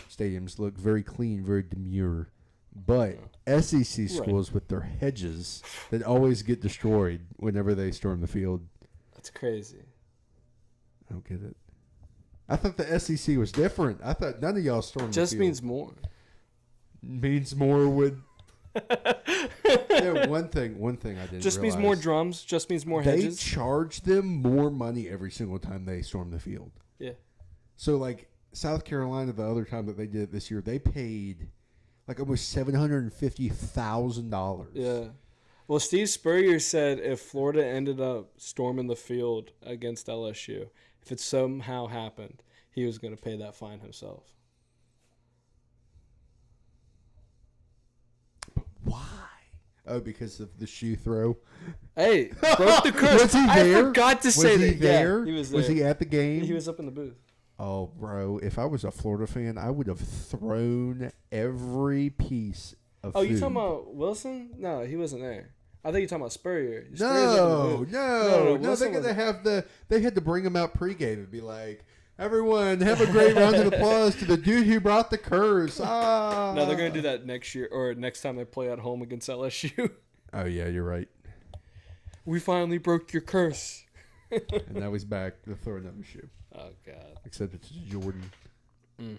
stadiums look very clean, very demure. But SEC schools with their hedges that always get destroyed whenever they storm the field. That's crazy. I don't get it. I thought the SEC was different. I thought none of y'all stormed the field. Just means more. Means more would... Yeah, one thing I didn't Just means realize. more drums. Just means more They hedges. charge them more money every single time they storm the field. Yeah. So, like, South Carolina, the other time that they did it this year, they paid, like, almost $750,000. Yeah. Well, Steve Spurrier said if Florida ended up storming the field against LSU, if it somehow happened, he was going to pay that fine himself. Why? Oh, because of the shoe throw? Hey, broke the curse. Was he there? I forgot to say Was he that. there? Yeah, he was there. Was he at the game? He was up in the booth. Oh, bro, if I was a Florida fan, I would have thrown every piece of food. Oh, you talking about Wilson? No, he wasn't there. I think you're talking about Spurrier. Spurrier's No, up in the booth. no. Wilson They're was- gonna have they had to bring him out pregame and be like, everyone, have a great round of applause to the dude who brought the curse. Ah. No, they're going to do that next year or next time they play at home against LSU. Oh yeah, you're right. We finally broke your curse. And now he's back to throw another shoe. Oh, God. Except it's Jordan. Yeah.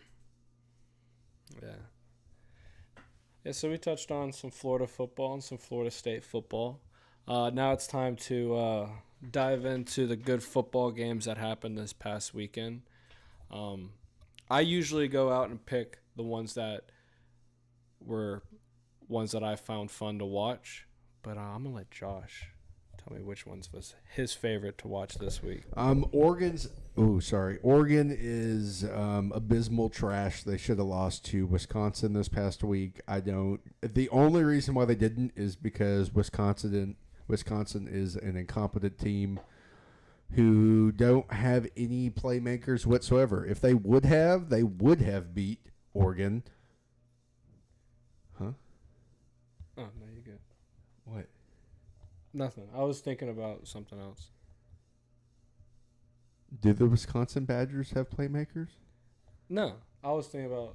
Yeah, so we touched on some Florida football and some Florida State football. Now it's time to dive into the good football games that happened this past weekend. I usually go out and pick the ones that were ones that I found fun to watch, but I'm going to let Josh tell me which ones was his favorite to watch this week. Oregon is abysmal trash. They should have lost to Wisconsin this past week. The only reason why they didn't is because Wisconsin is an incompetent team who don't have any playmakers whatsoever. If they would have beat Oregon. Huh? Oh, no, you're good. What? Nothing. I was thinking about something else. Do the Wisconsin Badgers have playmakers? No, I was thinking about...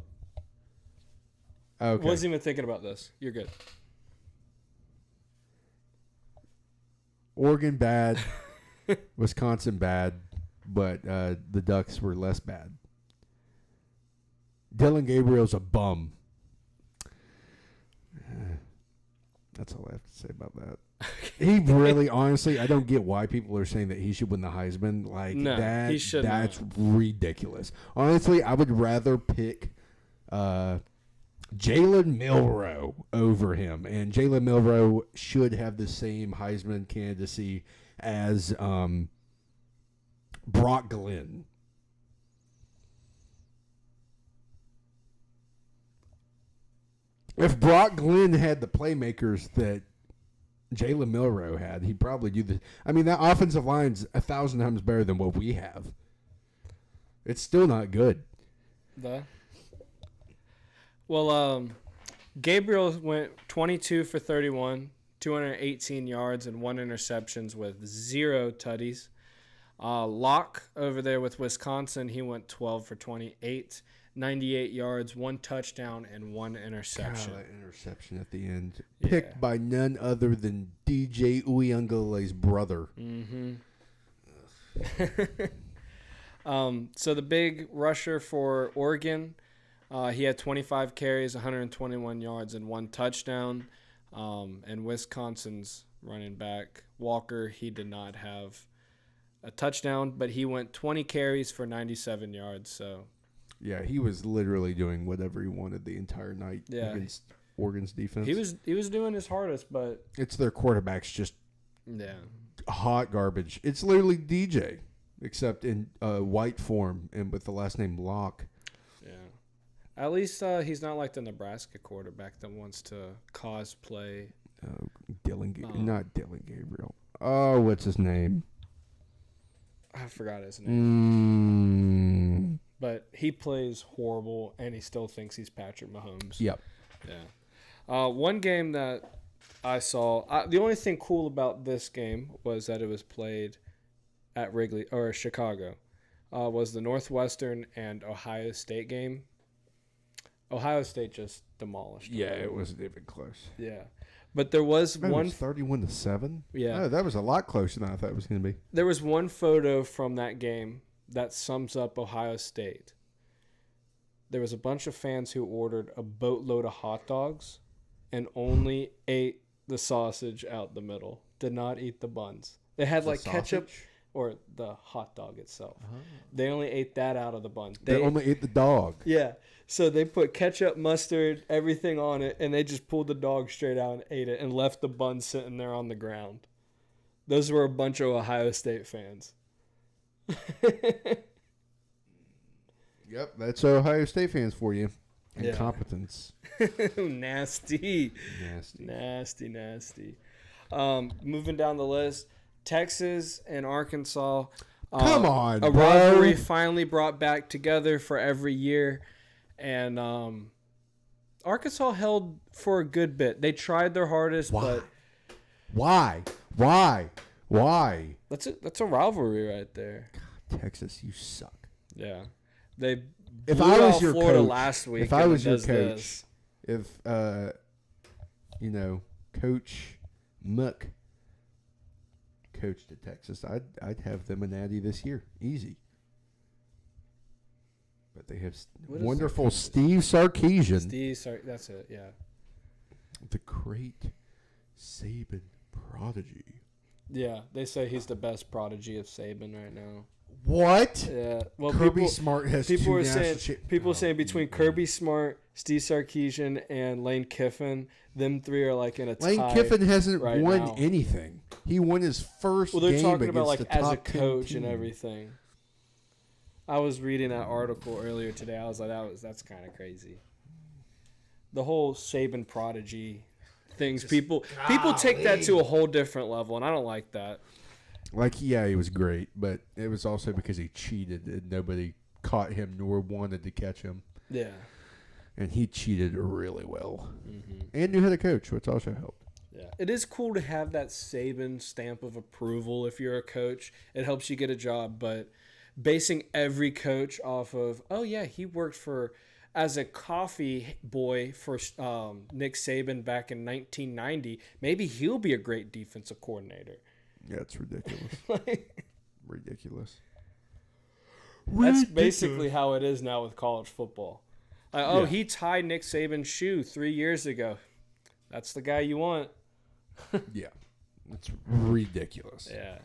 Okay. Wasn't even thinking about this. You're good. Oregon bad, Wisconsin bad, but the Ducks were less bad. Dylan Gabriel's a bum. That's all I have to say about that. He really, honestly, I don't get why people are saying that he should win the Heisman. Like, No, he should that's not. ridiculous. Honestly, I would rather pick Jalen Milroe over him. And Jalen Milroe should have the same Heisman candidacy as Brock Glenn. If Brock Glenn had the playmakers that Jalen Milroe had, he'd probably do the. I mean, that offensive line's 1,000 times better than what we have. It's still not good. Well, Gabriel went 22 for 31, 218 yards, and 1 interceptions with 0 tutties. Locke over there with Wisconsin, he went 12 for 28, 98 yards, 1 touchdown, and 1 interception. God, that interception at the end. Yeah. Picked by none other than DJ Uyungale's brother. Mm-hmm. So the big rusher for Oregon, he had 25 carries, 121 yards, and 1 touchdown. And Wisconsin's running back, Walker, he did not have a touchdown, but he went 20 carries for 97 yards. So, Yeah, he was literally doing whatever he wanted the entire night against Oregon's defense. he was doing his hardest, but It's their quarterback's just yeah. hot garbage. It's literally DJ, except in white form and with the last name Locke. Yeah. At least he's not like the Nebraska quarterback that wants to cosplay. Not Dylan Gabriel. Oh, what's his name? I forgot his name. Mm, But he plays horrible, and he still thinks he's Patrick Mahomes. yep. Yeah. One game that I saw, the only thing cool about this game was that it was played at Chicago, was the Northwestern and Ohio State game. Ohio State just demolished them. Yeah, it wasn't even close. Yeah. But there was It one was 31-7. Yeah. Oh, that was a lot closer than I thought it was going to be. There was one photo from that game that sums up Ohio State. There was a bunch of fans who ordered a boatload of hot dogs and only ate the sausage out the middle. Did not eat the buns. They had like ketchup or the hot dog itself. They only ate that out of the bun. They only ate the dog. Yeah. So they put ketchup, mustard, everything on it, and they just pulled the dog straight out and ate it and left the bun sitting there on the ground. Those were a bunch of Ohio State fans. Yep, that's Ohio State fans for you. Yeah. Incompetence. Nasty. Nasty. Moving down the list, Texas and Arkansas. Come on, a bro. rivalry finally brought back together for every year, and Arkansas held for a good bit. They tried their hardest, but Why? that's a rivalry right there. Texas, you suck. Yeah, they If blew I was out your Florida coach, last week. if I and was it your does coach, this. if Coach Muck coached at Texas, I'd have them a natty this year, easy. But they have What is wonderful their Steve Sarkisian, Sorry, that's it. Yeah. the great Saban prodigy. Yeah, they say he's the best prodigy of Saban right now. What? Yeah, well, Kirby Smart has people two are national saying cha- people Oh, saying between Kirby Smart, Steve Sarkisian, and Lane Kiffin, them three are like in a Lane tie. Kiffin hasn't right won now. anything. He won his first Well, they're game talking against about like the as a top 10 coach and team. everything. I was reading that article earlier today. I was like, that's kind of crazy. The whole Saban prodigy things, people take that to a whole different level, and I don't like that. Like, yeah, he was great, but it was also because he cheated and nobody caught him nor wanted to catch him. Yeah. And he cheated really well. Mm-hmm. And knew how to coach, which also helped. Yeah. It is cool to have that Saban stamp of approval if you're a coach. It helps you get a job, but basing every coach off of, oh, yeah, he worked as a coffee boy for Nick Saban back in 1990, maybe he'll be a great defensive coordinator. Yeah, it's ridiculous. Ridiculous. That's basically how it is now with college football. He tied Nick Saban's shoe 3 years ago. That's the guy you want. Yeah. It's ridiculous. Yeah.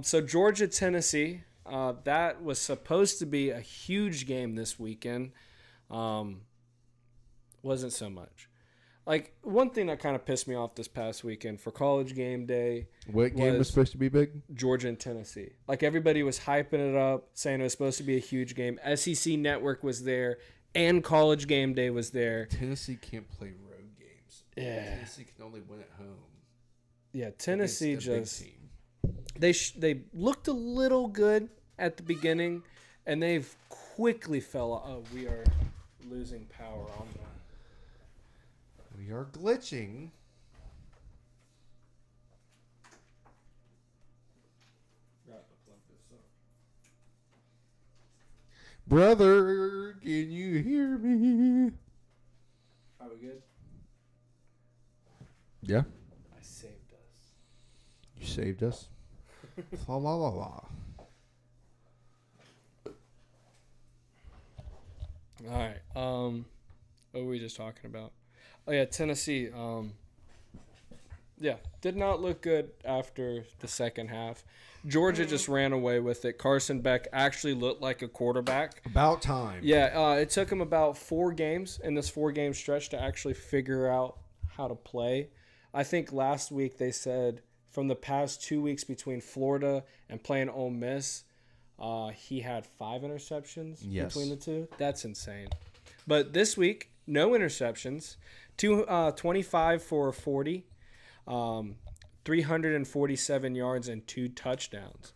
So Georgia, Tennessee, that was supposed to be a huge game this weekend. Wasn't so much. Like, one thing that kind of pissed me off this past weekend for College Game Day. What game was supposed to be big? Georgia and Tennessee. Like, everybody was hyping it up, saying it was supposed to be a huge game. SEC Network was there, and College Game Day was there. Tennessee can't play road games. Yeah. Tennessee can only win at home. Yeah, Tennessee Against a big just team. they looked a little good at the beginning, and they've quickly fell off. Oh, we are losing power on that. We are glitching. Brother, can you hear me? Are we good? Yeah. I saved us. You saved us. La la la la. All right. What were we just talking about? Oh yeah, Tennessee. Yeah, did not look good after the second half. Georgia just ran away with it. Carson Beck actually looked like a quarterback. About time. Yeah, it took him about 4 games in this 4-game stretch to actually figure out how to play. I think last week they said from the past 2 weeks between Florida and playing Ole Miss, he had 5 interceptions between the two. That's insane. But this week, no interceptions. 25 for 40. 347 yards and 2 touchdowns.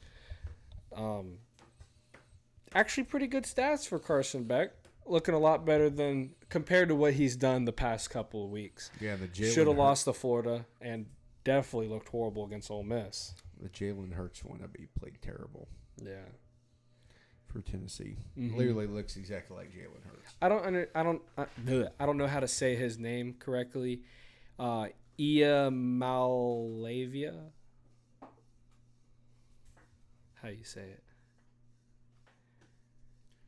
Actually pretty good stats for Carson Beck. Looking a lot better than compared to what he's done the past couple of weeks. Yeah, the Jalen should have lost to Florida and definitely looked horrible against Ole Miss. The Jalen Hurts one, he played terrible. Yeah. For Tennessee, literally looks exactly like Jalen Hurts. I don't know how to say his name correctly. Ia Malavia. How you say it?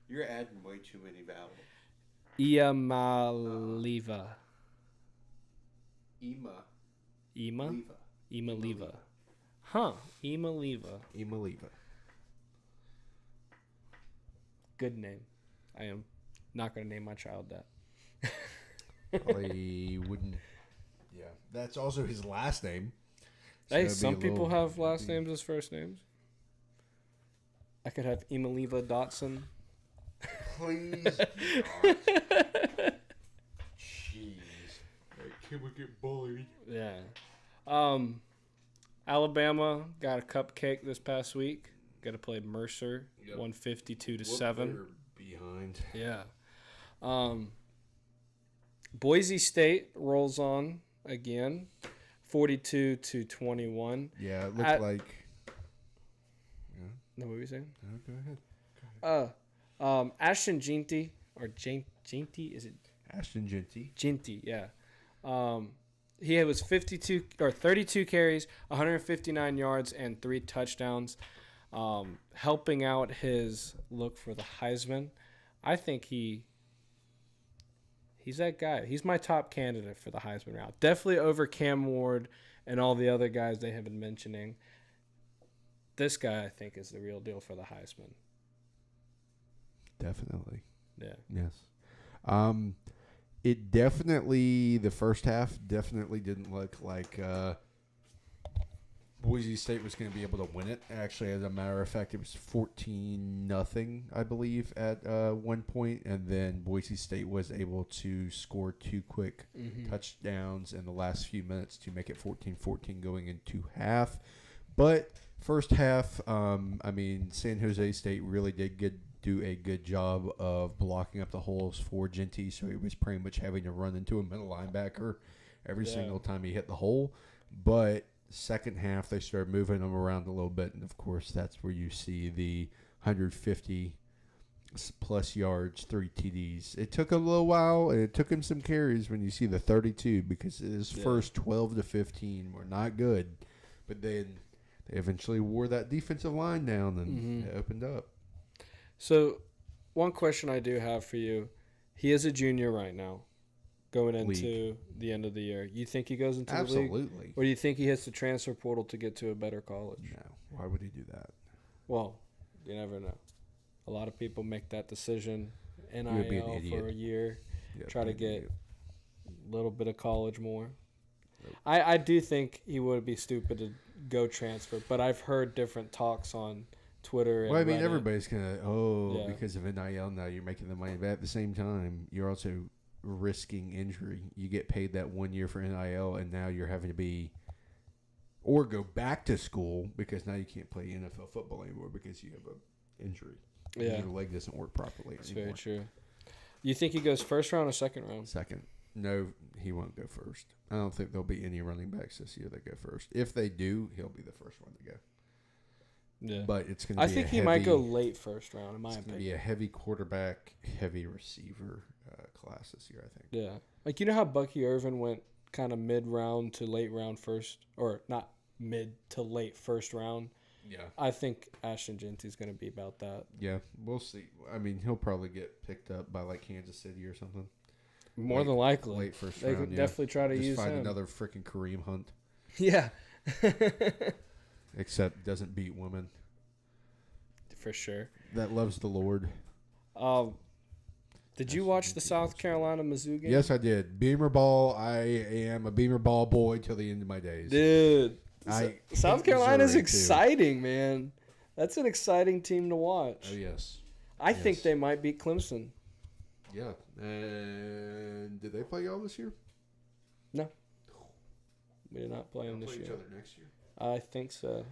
You're adding way too many vowels. Ia Maliva. Ema. Leva. Huh. Ema Leva. Good name. I am not going to name my child that. Probably wouldn't. Yeah, that's also his last name. Hey, it'd be some a people little- have last names as first names. I could have Emaliva Dotson. Please. Jeez. Can we get bullied? Yeah. Alabama got a cupcake this past week. Got to play Mercer, 152-7. Behind. Yeah. Boise State rolls on again, 42-21. Yeah, it looked like. No, what were you saying? No, go ahead. Ashton Ginty or Ginty? Is it Ashton Ginty. Ginty? Yeah. He was 32 carries, 159 yards, and 3 touchdowns, helping out his look for the Heisman. I think he's that guy. He's my top candidate for the Heisman round. Definitely over Cam Ward and all the other guys they have been mentioning. This guy, I think, is the real deal for the Heisman. Definitely. Yeah. Yes. It definitely, the first half definitely didn't look like Boise State was going to be able to win it. Actually, as a matter of fact, it was 14-0, I believe, at one point, and then Boise State was able to score 2 quick touchdowns in the last few minutes to make it 14-14 going into half. But first half, San Jose State really did do a good job of blocking up the holes for Ginty, so he was pretty much having to run into a middle linebacker every single time he hit the hole. But second half, they started moving him around a little bit, and of course, that's where you see the 150-plus yards, 3 TDs. It took him a little while, and it took him some carries when you see the 32, because his first 12 to 15 were not good. But then they eventually wore that defensive line down, and it opened up. So, one question I do have for you. He is a junior right now, going into the end of the year. You think he goes into the league? Absolutely. Or do you think he hits the transfer portal to get to a better college? No. Why would he do that? Well, you never know. A lot of people make that decision, would be an NIL idiot. for a year, Yeah, try to be an get idiot. a little bit of college more. I do think he would be stupid to go transfer, but I've heard different talks on Twitter and Well, Reddit. everybody's going to, Yeah. because of NIL now you're making the money. But at the same time, you're also risking injury. You get paid that 1 year for NIL, and now you're having to or go back to school because now you can't play NFL football anymore because you have an injury. Yeah. Your leg doesn't work properly That's anymore. very true. You think he goes first round or second round? Second. No, he won't go first. I don't think there'll be any running backs this year that go first. If they do, he'll be the first one to go. Yeah. But it's going to be I think he might go late first round, in my It's going to opinion. be a heavy quarterback, heavy receiver class this year, I think. Yeah. Like, you know how Bucky Irvin went kind of mid-round to late round first? Or not mid to late first round? Yeah. I think Ashton Ginty's going to be about that. Yeah, we'll see. I mean, he'll probably get picked up by, like, Kansas City or something. More than likely. Late first They round, could definitely try to Just use find him. another freaking Kareem Hunt. Yeah. Except doesn't beat women. For sure. That loves the Lord. Did you watch the South Carolina Mizzou game? Yes, I did. Beamer ball. I am a Beamer ball boy till the end of my days. Dude. South hate Carolina's Missouri, too. exciting, man. That's an exciting team to watch. Oh, yes. I think they might beat Clemson. Yeah. And did they play y'all this year? No. We did not play them this Play each year. other next year. I think so.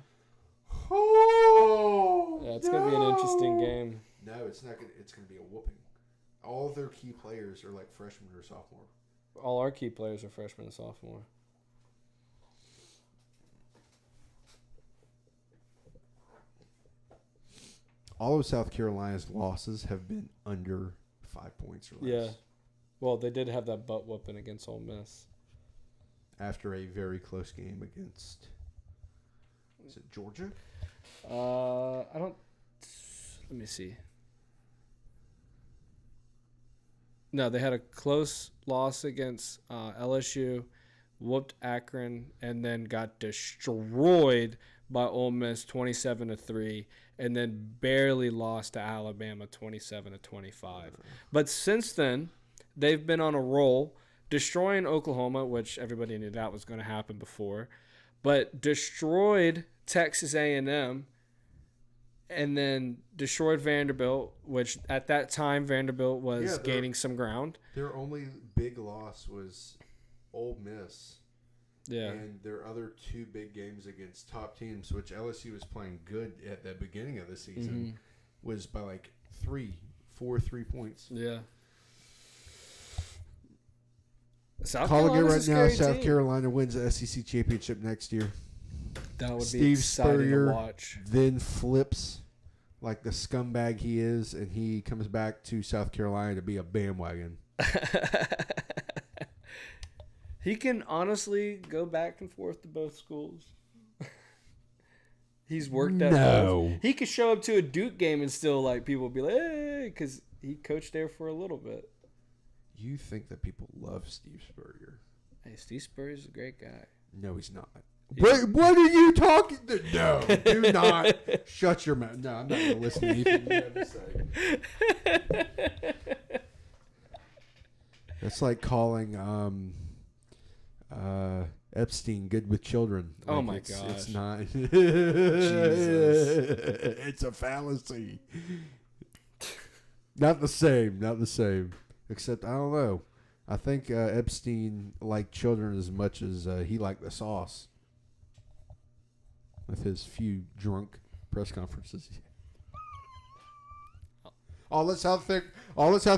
Oh, Yeah, it's going to be an interesting game. No, it's not. It's going to be a whooping. All of their key players are like freshmen or sophomore. All our key players are freshmen and sophomore. All of South Carolina's losses have been under 5 points or less. Yeah. Well, they did have that butt whooping against Ole Miss. After a very close game against, is it Georgia? I don't. Let me see. No, they had a close loss against LSU, whooped Akron, and then got destroyed by Ole Miss 27-3, and then barely lost to Alabama 27-25. But since then, they've been on a roll, destroying Oklahoma, which everybody knew that was going to happen before, but destroyed Texas A&M, and then destroyed Vanderbilt, which at that time Vanderbilt was gaining some ground. Their only big loss was Ole Miss. Yeah. And their other two big games against top teams, which LSU was playing good at the beginning of the season, was by like 3 points. Yeah. Calling it right now, South Carolina wins the SEC championship next year. That would be Steve exciting Spurrier to watch. then flips like the scumbag he is, and he comes back to South Carolina to be a bandwagon. He can honestly go back and forth to both schools. He's worked at both. He could show up to a Duke game and still like people would be like, hey, because he coached there for a little bit. You think that people love Steve Spurrier? Hey, Steve Spurrier's a great guy. No, he's not. What are you talking to? No, do not. Shut your mouth. No, I'm not going to listen to anything you have to say. That's like calling Epstein good with children. Oh like my it's, gosh. It's not. Jesus. It's a fallacy. Not the same. Not the same. Except, I don't know. I think Epstein liked children as much as he liked the sauce. With his few drunk press conferences. All at South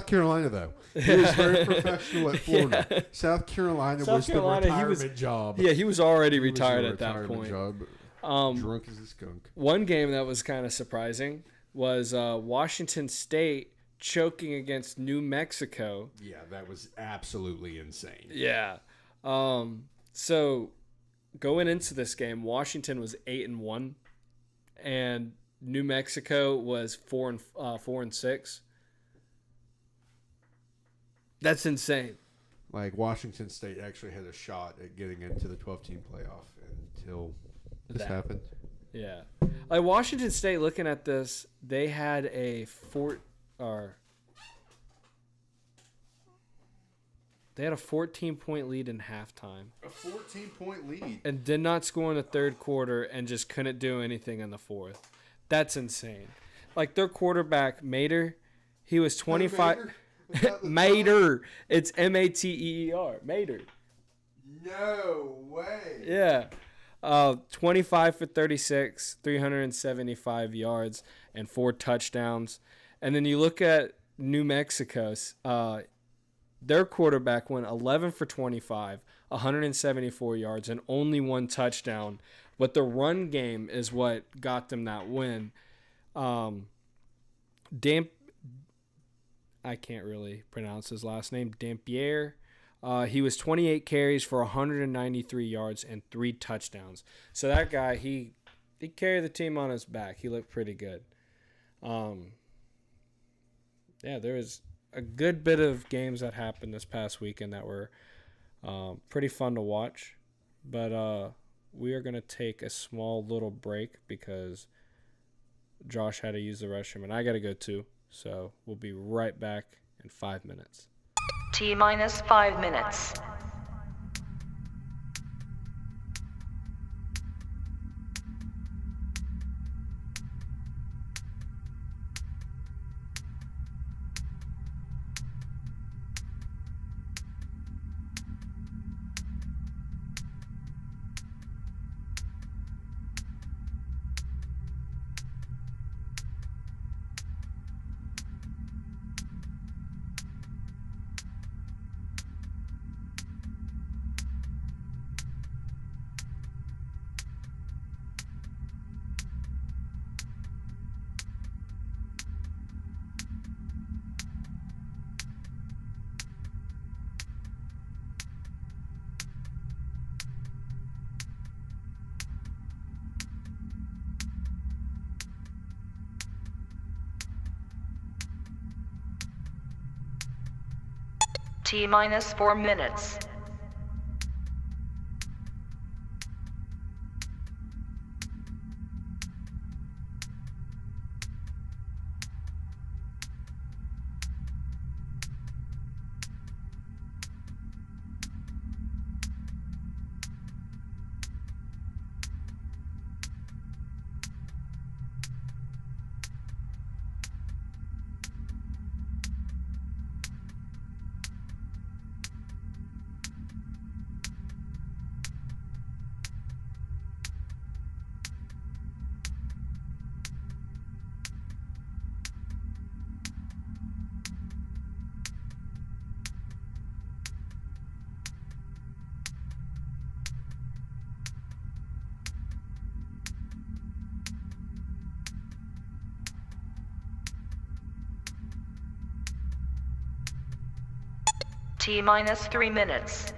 Carolina, though. He was very professional at Florida. Yeah. South Carolina was the retirement job. Yeah, he was already retired at that point. Job. Drunk as a skunk. One game that was kind of surprising was Washington State choking against New Mexico. Yeah, that was absolutely insane. Yeah. So going into this game, Washington was 8-1, and New Mexico was 4-6. That's insane. Like Washington State actually had a shot at getting into the 12-team playoff until this happened. Yeah, like Washington State. Looking at this, they had a 14-point lead in halftime. A 14-point lead. And did not score in the third quarter and just couldn't do anything in the fourth. That's insane. Like their quarterback, Mater, he was 25. Mater. It's Mater. Mater. No way. Yeah. 25 for 36, 375 yards, and 4 touchdowns. And then you look at New Mexico's. Their quarterback went 11 for 25, 174 yards, and only 1 touchdown. But the run game is what got them that win. I can't really pronounce his last name. Dampier. He was 28 carries for 193 yards and 3 touchdowns. So that guy, he carried the team on his back. He looked pretty good. Yeah, there was a good bit of games that happened this past weekend that were pretty fun to watch. But we are going to take a small little break because Josh had to use the restroom and I got to go too. So we'll be right back in 5 minutes. T-minus 5 minutes. T-minus 4 minutes. T-minus 3 minutes.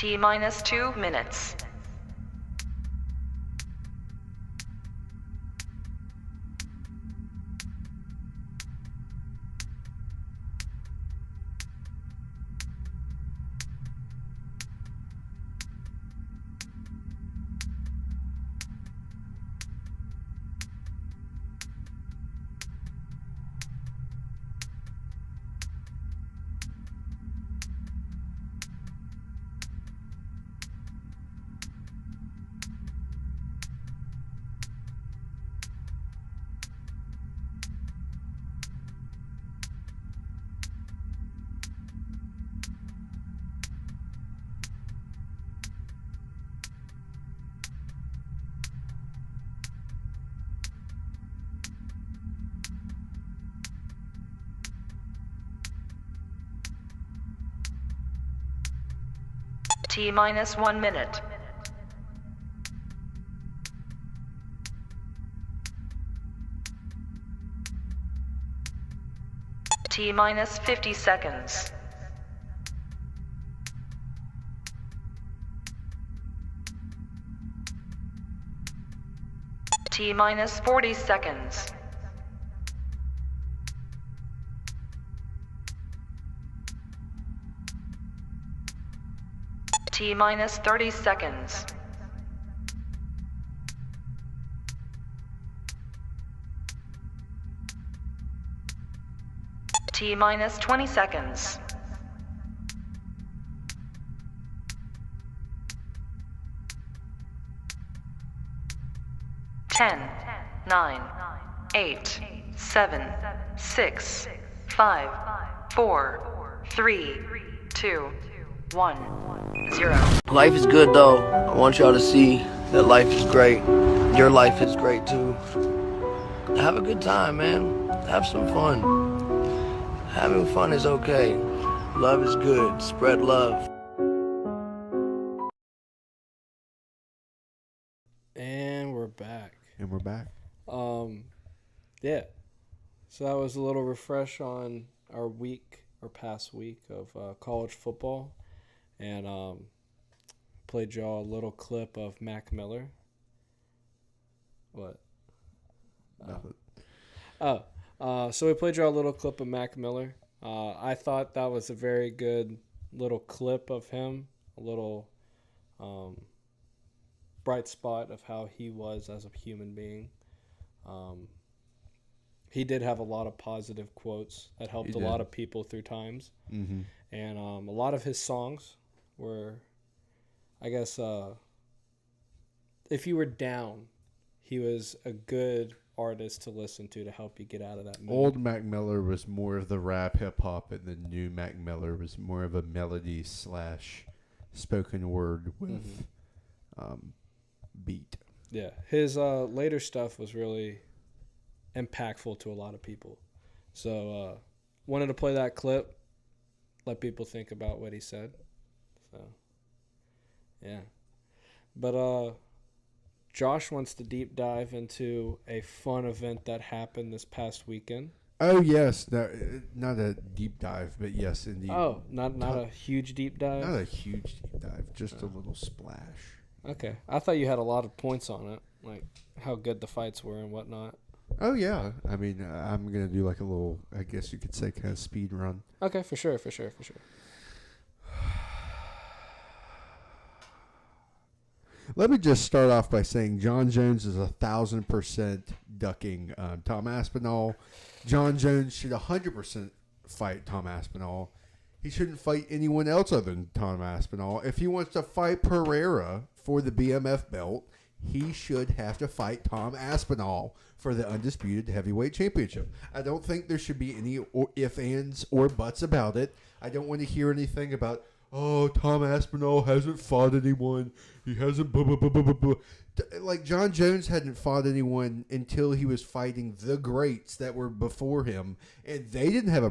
T-minus 2 minutes. T-minus 1 minute. T-minus 50 seconds. T-minus 40 seconds. T-minus 30 seconds. T-minus 20 seconds. 10, 9, 8, 7, 6, 5, 4, 3, 2, 1, 0. Life is good though. I want y'all to see that life is great. Your life is great too. Have a good time, man. Have some fun. Having fun is okay. Love is good. Spread love. And we're back. And we're back. Yeah. So that was a little refresh on our week or past week of college football. And played y'all a little clip of Mac Miller. What? Nothing. So we played y'all a little clip of Mac Miller. I thought that was a very good little clip of him. A little bright spot of how he was as a human being. He did have a lot of positive quotes that helped a lot of people through times. Mm-hmm. And a lot of his songs were, I guess, if you were down, he was a good artist to listen to help you get out of that mood. Old Mac Miller was more of the rap hip hop, and the new Mac Miller was more of a melody / spoken word with beat. Yeah, his later stuff was really impactful to a lot of people. So wanted to play that clip, let people think about what he said. So yeah, but Josh wants to deep dive into a fun event that happened this past weekend. Oh yes, not a deep dive, but yes, indeed. Oh, not a huge deep dive. Not a huge deep dive, just a little splash. Okay, I thought you had a lot of points on it, like how good the fights were and whatnot. Oh yeah, I mean, I'm gonna do like a little, I guess you could say, kind of speed run. Okay, for sure. Let me just start off by saying John Jones is 1,000% ducking Tom Aspinall. John Jones should 100% fight Tom Aspinall. He shouldn't fight anyone else other than Tom Aspinall. If he wants to fight Pereira for the BMF belt, he should have to fight Tom Aspinall for the undisputed heavyweight championship. I don't think there should be any ifs, ands, or buts about it. I don't want to hear anything about, oh, Tom Aspinall hasn't fought anyone. He hasn't blah, blah, blah, blah, blah, blah. Like, John Jones hadn't fought anyone until he was fighting the greats that were before him, and they didn't have a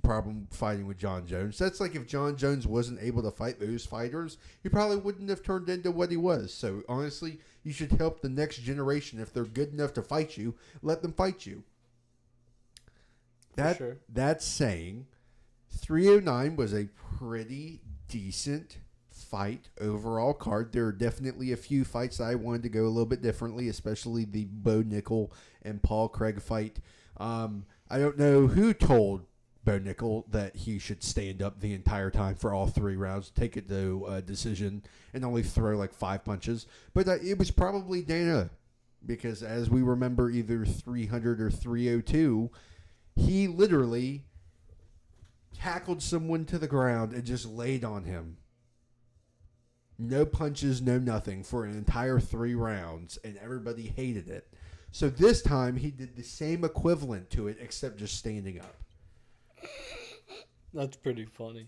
problem fighting with John Jones. That's like if John Jones wasn't able to fight those fighters, he probably wouldn't have turned into what he was. So, honestly, you should help the next generation. If they're good enough to fight you, let them fight you. That's saying 309 was a pretty decent fight overall card. There are definitely a few fights that I wanted to go a little bit differently, especially the Bo Nickel and Paul Craig fight. I don't know who told Bo Nickel that he should stand up the entire time for all 3 rounds, take it to a decision, and only throw like 5 punches. But it was probably Dana, because as we remember, either 300 or 302, he literally tackled someone to the ground and just laid on him. No punches, no nothing for an entire 3 rounds, and everybody hated it. So this time he did the same equivalent to it, except just standing up. That's pretty funny.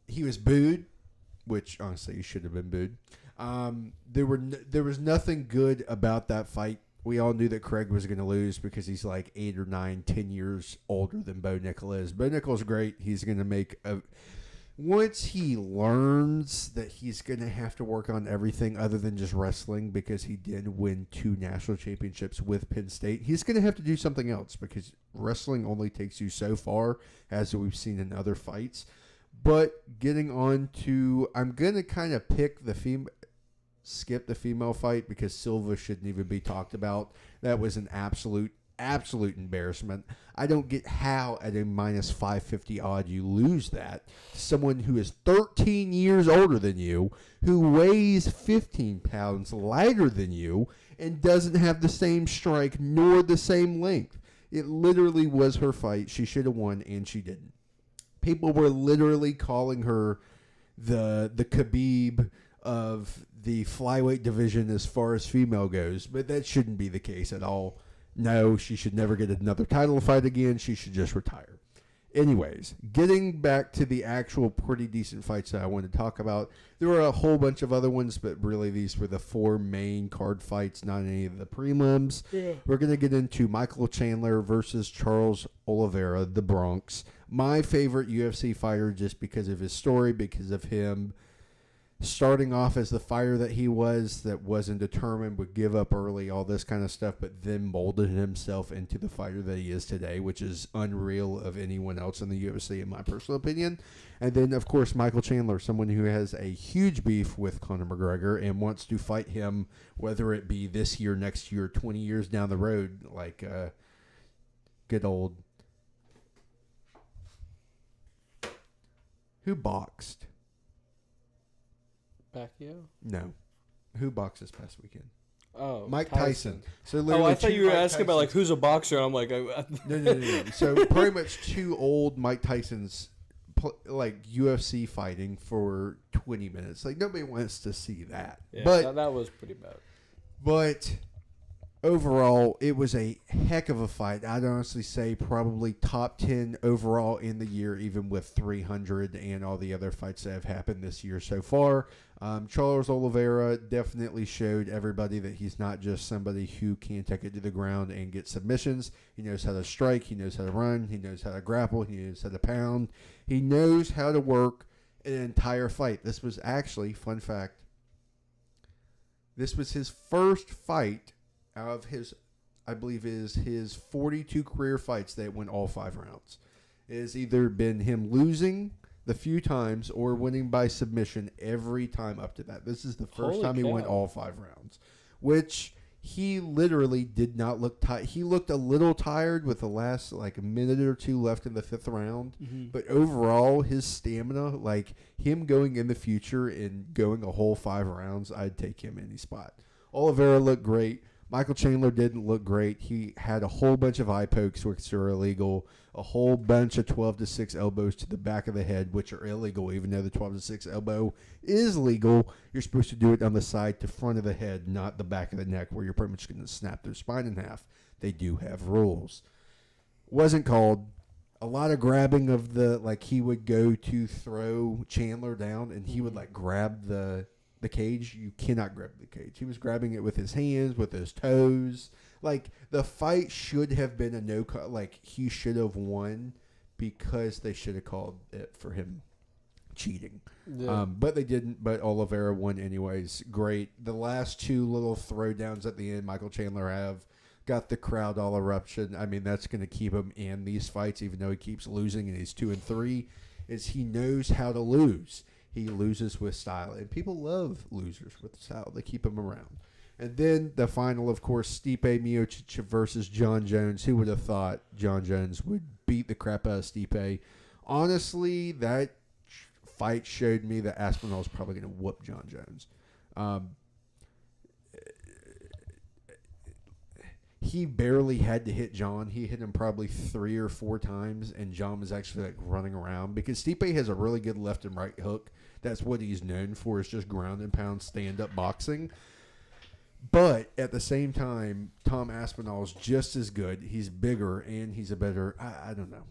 He was booed, which honestly he should have been booed. There was nothing good about that fight. We all knew that Craig was going to lose because he's like 8 or 9, 10 years older than Bo Nickel is. Bo Nickel's great. He's going to make a... Once he learns that he's going to have to work on everything other than just wrestling, because he did win 2 national championships with Penn State, he's going to have to do something else, because wrestling only takes you so far, as we've seen in other fights. But getting on to... I'm going to kind of pick the female... Skip the female fight, because Silva shouldn't even be talked about. That was an absolute embarrassment. I don't get how at a minus 550 odd you lose that to someone who is 13 years older than you, who weighs 15 pounds lighter than you, and doesn't have the same strike nor the same length. It literally was her fight. She should have won, and she didn't. People were literally calling her the Khabib of the flyweight division as far as female goes, but that shouldn't be the case at all. No, she should never get another title fight again. She should just retire. Anyways, getting back to the actual pretty decent fights that I wanted to talk about. There were a whole bunch of other ones, but really these were the 4 main card fights, not any of the prelims. Yeah. We're going to get into Michael Chandler versus Charles Oliveira, the Bronx. My favorite UFC fighter just because of his story, because of him starting off as the fighter that he was, that wasn't determined, would give up early, all this kind of stuff, but then molded himself into the fighter that he is today, which is unreal of anyone else in the UFC, in my personal opinion. And then, of course, Michael Chandler, someone who has a huge beef with Conor McGregor and wants to fight him, whether it be this year, next year, 20 years down the road, like good old... Who boxed? Pacquiao? No. Who boxed this past weekend? Oh, Mike Tyson. So I thought you were asking about like Tysons. who's a boxer. I'm like, No. So pretty much 2 old Mike Tysons, like UFC fighting for 20 minutes. Like nobody wants to see that. Yeah, but that was pretty bad. But overall, it was a heck of a fight. I'd honestly say probably top 10 overall in the year, even with 300 and all the other fights that have happened this year so far. Charles Oliveira definitely showed everybody that he's not just somebody who can take it to the ground and get submissions. He knows how to strike. He knows how to run. He knows how to grapple. He knows how to pound. He knows how to work an entire fight. This was actually, fun fact, this was his first fight out of his, I believe is his 42 career fights that went all 5 rounds. It has either been him losing the few times or winning by submission every time up to that. This is the first time he went all 5 rounds, which he literally did not look tired. He looked a little tired with the last like a minute or 2 left in the 5th round. Mm-hmm. But overall, his stamina, like him going in the future and going a whole 5 rounds, I'd take him any spot. Oliveira looked great. Michael Chandler didn't look great. He had a whole bunch of eye pokes, which are illegal, a whole bunch of 12-6 elbows to the back of the head, which are illegal, even though the 12-6 elbow is legal. You're supposed to do it on the side to front of the head, not the back of the neck, where you're pretty much going to snap their spine in half. They do have rules. Wasn't called. A lot of grabbing of the, like he would go to throw Chandler down, and he would like grab the cage. You cannot grab the cage. He was grabbing it with his hands, with his toes. Like the fight should have been a no call. Like he should have won because they should have called it for him cheating. Yeah. But they didn't. But Oliveira won anyways. Great. The last 2 little throwdowns at the end, Michael Chandler have got the crowd all eruption. I mean, that's going to keep him in these fights, even though he keeps losing and he's 2-3. Is he knows how to lose. He loses with style, and people love losers with style. They keep him around. And then the final, of course, Stipe Miocic versus John Jones. Who would have thought John Jones would beat the crap out of Stipe? Honestly, that fight showed me that Aspinall is probably going to whoop John Jones. He barely had to hit John. He hit him probably 3 or 4 times, and John was actually like running around because Stipe has a really good left and right hook. That's what he's known for, is just ground and pound stand-up boxing. But at the same time, Tom Aspinall is just as good. He's bigger, and he's a better, I don't know.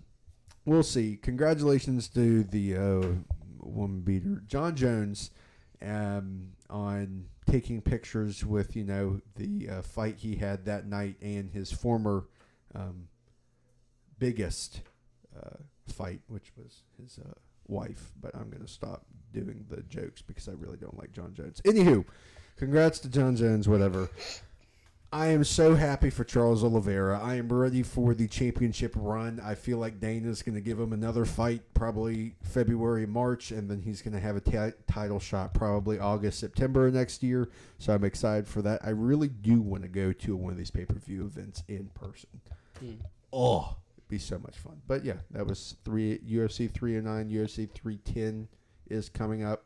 We'll see. Congratulations to the woman beater, John Jones, on taking pictures with, the fight he had that night and his former biggest fight, which was his wife. But I'm going to stop doing the jokes because I really don't like John Jones. Anywho, congrats to John Jones, whatever. I am so happy for Charles Oliveira. I am ready for the championship run. I feel like Dana's going to give him another fight probably February, March, and then he's going to have a title shot probably August, September next year. So I'm excited for that. I really do want to go to one of these pay-per-view events in person. Oh, it'd be so much fun. But yeah, that was UFC 309, UFC 310 is coming up.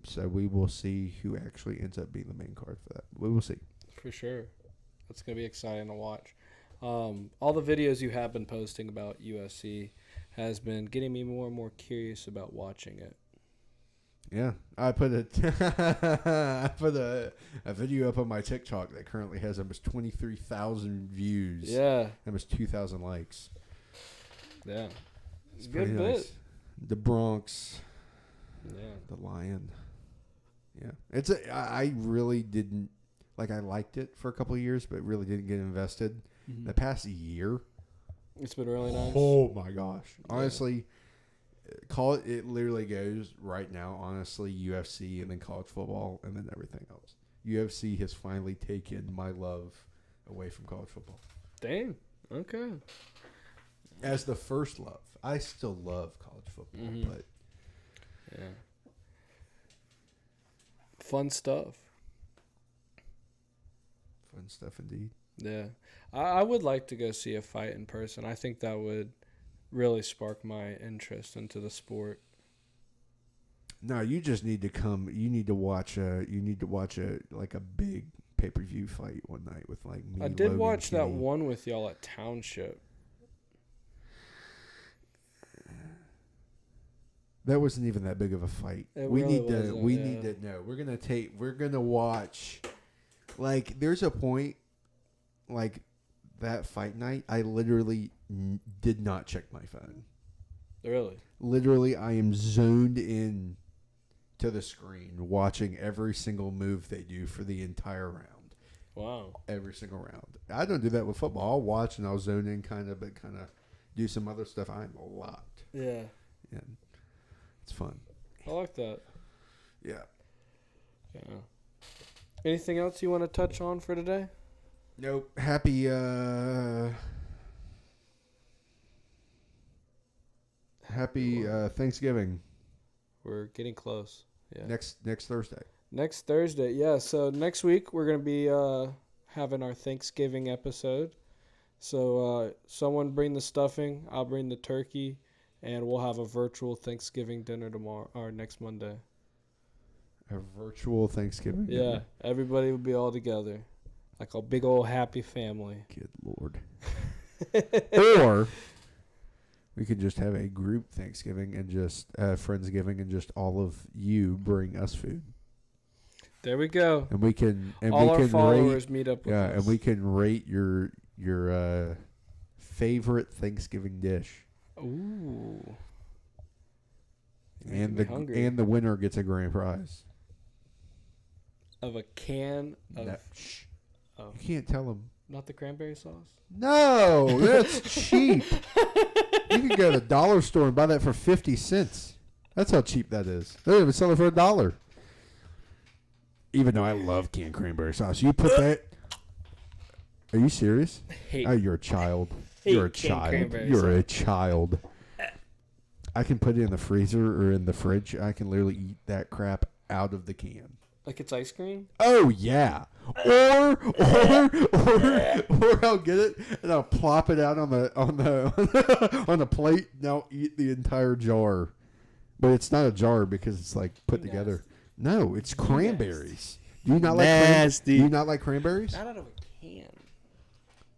So we will see who actually ends up being the main card for that. We will see. For sure. That's going to be exciting to watch. All the videos you have been posting about USC has been getting me more and more curious about watching it. Yeah, I put a video up on my TikTok that currently has almost 23,000 views. Yeah. Almost 2,000 likes. Yeah. It's Good pretty bit. nice. The Bronx. Yeah. The Lion. Yeah. I really didn't, like, I liked it for a couple of years, but really didn't get invested. The past year. It's been really nice. Oh my gosh. Honestly, it literally goes right now, honestly, UFC and then college football and then everything else. UFC has finally taken my love away from college football. Dang. Okay. As the first love. I still love college football, but yeah. Fun stuff. Fun stuff indeed. Yeah. I would like to go see a fight in person. I think that would really spark my interest into the sport. No, you just need to come. You need to watch a like a big pay-per-view fight one night with like me. I did Logan, watch that Kenny. one with y'all at Township. That wasn't even that big of a fight. It We really need to. wasn't, We yeah. need to know. We're gonna watch. Like, there's a point. Like that fight night, I literally did not check my phone. Really? Literally, I am zoned in to the screen, watching every single move they do for the entire round. Wow. Every single round. I don't do that with football. I'll watch and I'll zone in but kind of do some other stuff. I'm locked. Yeah. And it's fun. I like that. Yeah. Yeah. Anything else you want to touch on for today? Nope. Happy Thanksgiving. We're getting close. Yeah. Next Thursday. Next Thursday, yeah. So next week we're gonna be having our Thanksgiving episode. So someone bring the stuffing, I'll bring the turkey, and we'll have a virtual Thanksgiving dinner tomorrow or next Monday. A virtual Thanksgiving. Yeah, everybody will be all together, like a big old happy family. Good Lord. Or we could just have a group Thanksgiving and just Friendsgiving and just all of you bring us food. There we go. And we can all we our can followers rate, meet up with yeah, us. and we can rate your favorite Thanksgiving dish. Ooh. And Making me hungry. the winner gets a grand prize. Of a can of No, shh. Oh. You can't tell them. Not the cranberry sauce? No, that's cheap. You can go to the dollar store and buy that for 50 cents. That's how cheap that is. They don't even sell it for $1. Even though I love canned cranberry sauce. You put that... Are you serious? Hate Oh, you're a child. hate You're a canned child. cranberry You're a sauce. child. I can put it in the freezer or in the fridge. I can literally eat that crap out of the can. Like it's ice cream? Oh yeah. Or I'll get it and I'll plop it out on the on the plate and I'll eat the entire jar. But it's not a jar because it's like put together. No, it's cranberries. Do you not Nasty. Do you not like cranberries? Not out of a can.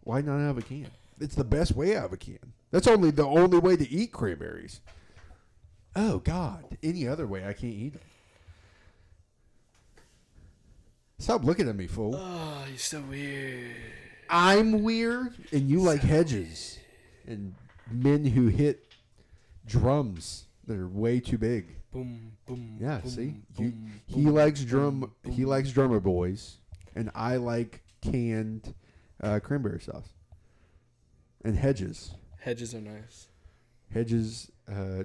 Why not out of a can? It's the best way out of a can. That's the only way to eat cranberries. Oh God. Any other way I can't eat them. Stop looking at me, fool. Oh, you're so weird. I'm weird, and you like hedges and men who hit drums that are way too big. Boom, boom. Yeah, boom, see, boom, he boom, likes boom, boom. he likes drummer boys, and I like canned cranberry sauce and hedges. Hedges are nice. Hedges,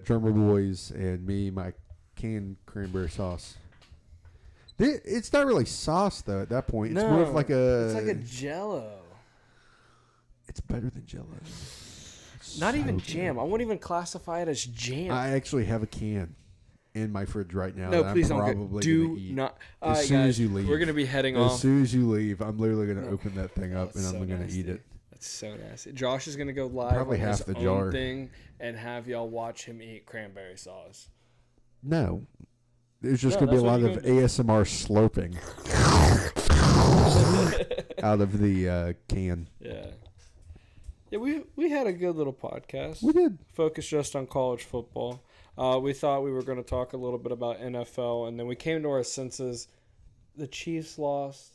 drummer boys, and me, my canned cranberry sauce. It's not really sauce though. At that point, it's more of like a. It's like a Jello. It's better than Jello. Not even So jam. good. I wouldn't even classify it as jam. I actually have a can in my fridge right now. No, that please I'm don't. probably Do gonna eat. not. As Alright, soon guys, as you leave. we're gonna be heading As off. soon as you leave, I'm literally gonna No. open that thing up That's and I'm so gonna nasty. eat it. That's so nasty. Josh is gonna go live Probably on half his the own jar. thing and have y'all watch him eat cranberry sauce. No, there's just No, gonna be a that's lot what of you're ASMR slurping out of the can. Yeah. Yeah, we had a good little podcast. We did. Focused just on college football. We thought we were going to talk a little bit about NFL, and then we came to our senses. The Chiefs lost.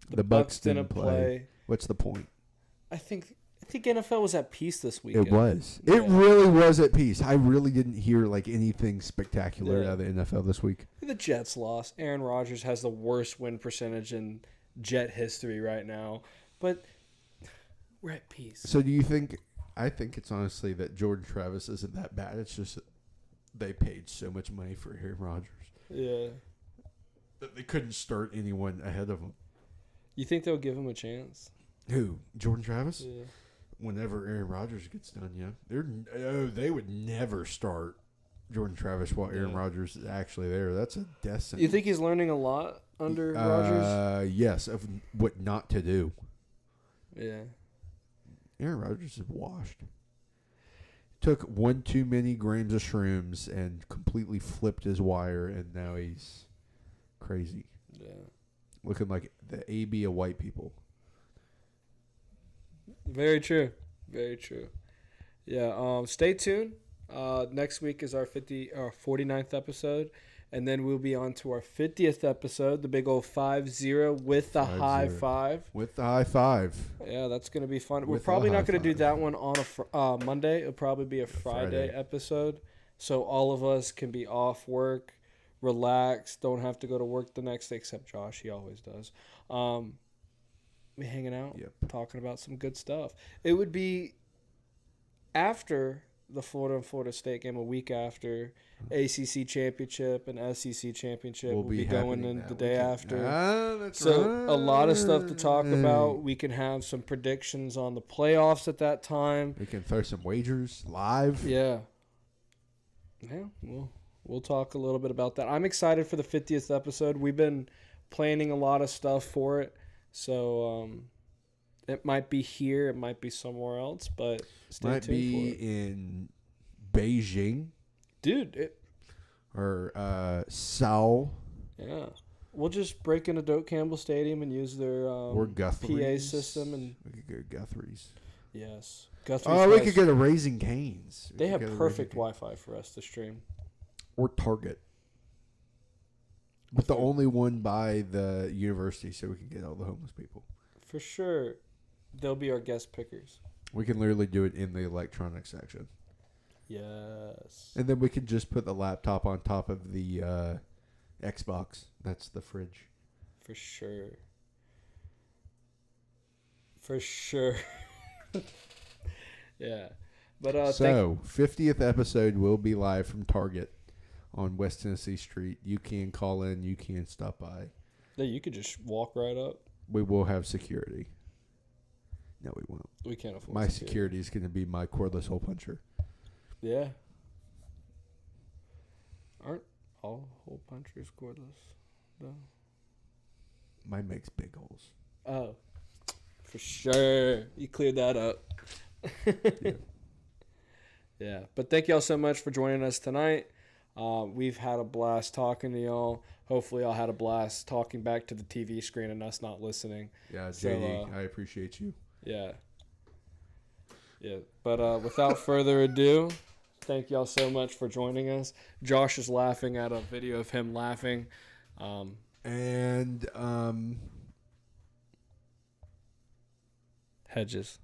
The Bucs didn't play. What's the point? I think NFL was at peace this week. It was. Yeah. It really was at peace. I really didn't hear like anything spectacular out of the NFL this week. The Jets lost. Aaron Rodgers has the worst win percentage in Jet history right now, but we're at peace. So do you think? I think it's honestly that Jordan Travis isn't that bad. It's just that they paid so much money for Aaron Rodgers. Yeah. That they couldn't start anyone ahead of him. You think they'll give him a chance? Who? Jordan Travis? Yeah. Whenever Aaron Rodgers gets done, yeah. They would never start Jordan Travis while Aaron Rodgers is actually there. That's a death sentence. You think he's learning a lot under Rodgers? Yes, of what not to do. Yeah. Aaron Rodgers is washed. Took one too many grams of shrooms and completely flipped his wire, and now he's crazy. Yeah. Looking like the AB of white people. Very true. Very true. Yeah. Stay tuned. Next week is our 49th episode, and then we'll be on to our 50th episode, the big old 5-0 with the high five. With the high five. Yeah, that's going to be fun. We're With probably the not high going to do five. that one on a Monday. It'll probably be a Friday episode, so all of us can be off work, relax, don't have to go to work the next day, except Josh. He always does. Be hanging out, talking about some good stuff. It would be after the Florida and Florida State game, a week after ACC championship and SEC championship. We'll be going in the day after. That's so right. a lot of stuff to talk about. We can have some predictions on the playoffs at that time. We can throw some wagers live. Yeah. We'll talk a little bit about that. I'm excited for the 50th episode. We've been planning a lot of stuff for it. So it might be here, it might be somewhere else, but stay Might tuned be for it. in Beijing. Dude, or Seoul. Yeah. We'll just break into Doak Campbell Stadium and use their or Guthrie's. PA system. And we could go Guthrie's. Yes. Guthrie's we could go to Raising Cane's. They have perfect Wi-Fi for us to stream. Or Target. But the only one by the university, so we can get all the homeless people. For sure. They'll be our guest pickers. We can literally do it in the electronics section. Yes. And then we can just put the laptop on top of the Xbox. That's the fridge. For sure. For sure. Yeah. But 50th episode will be live from Target on West Tennessee Street. You can call in. You can stop by. Yeah, you could just walk right up. We will have security. No, we won't. We can't afford My security is going to be my cordless hole puncher. Yeah. Aren't all hole punchers cordless, though? Mine makes big holes. Oh. For sure. You cleared that up. Yeah. Yeah. But thank y'all so much for joining us tonight. We've had a blast talking to y'all. Hopefully y'all had a blast talking back to the TV screen and us not listening. Yeah, JD, I appreciate you. Yeah. Yeah. But without further ado, thank y'all so much for joining us. Josh is laughing at a video of him laughing. And Hedges.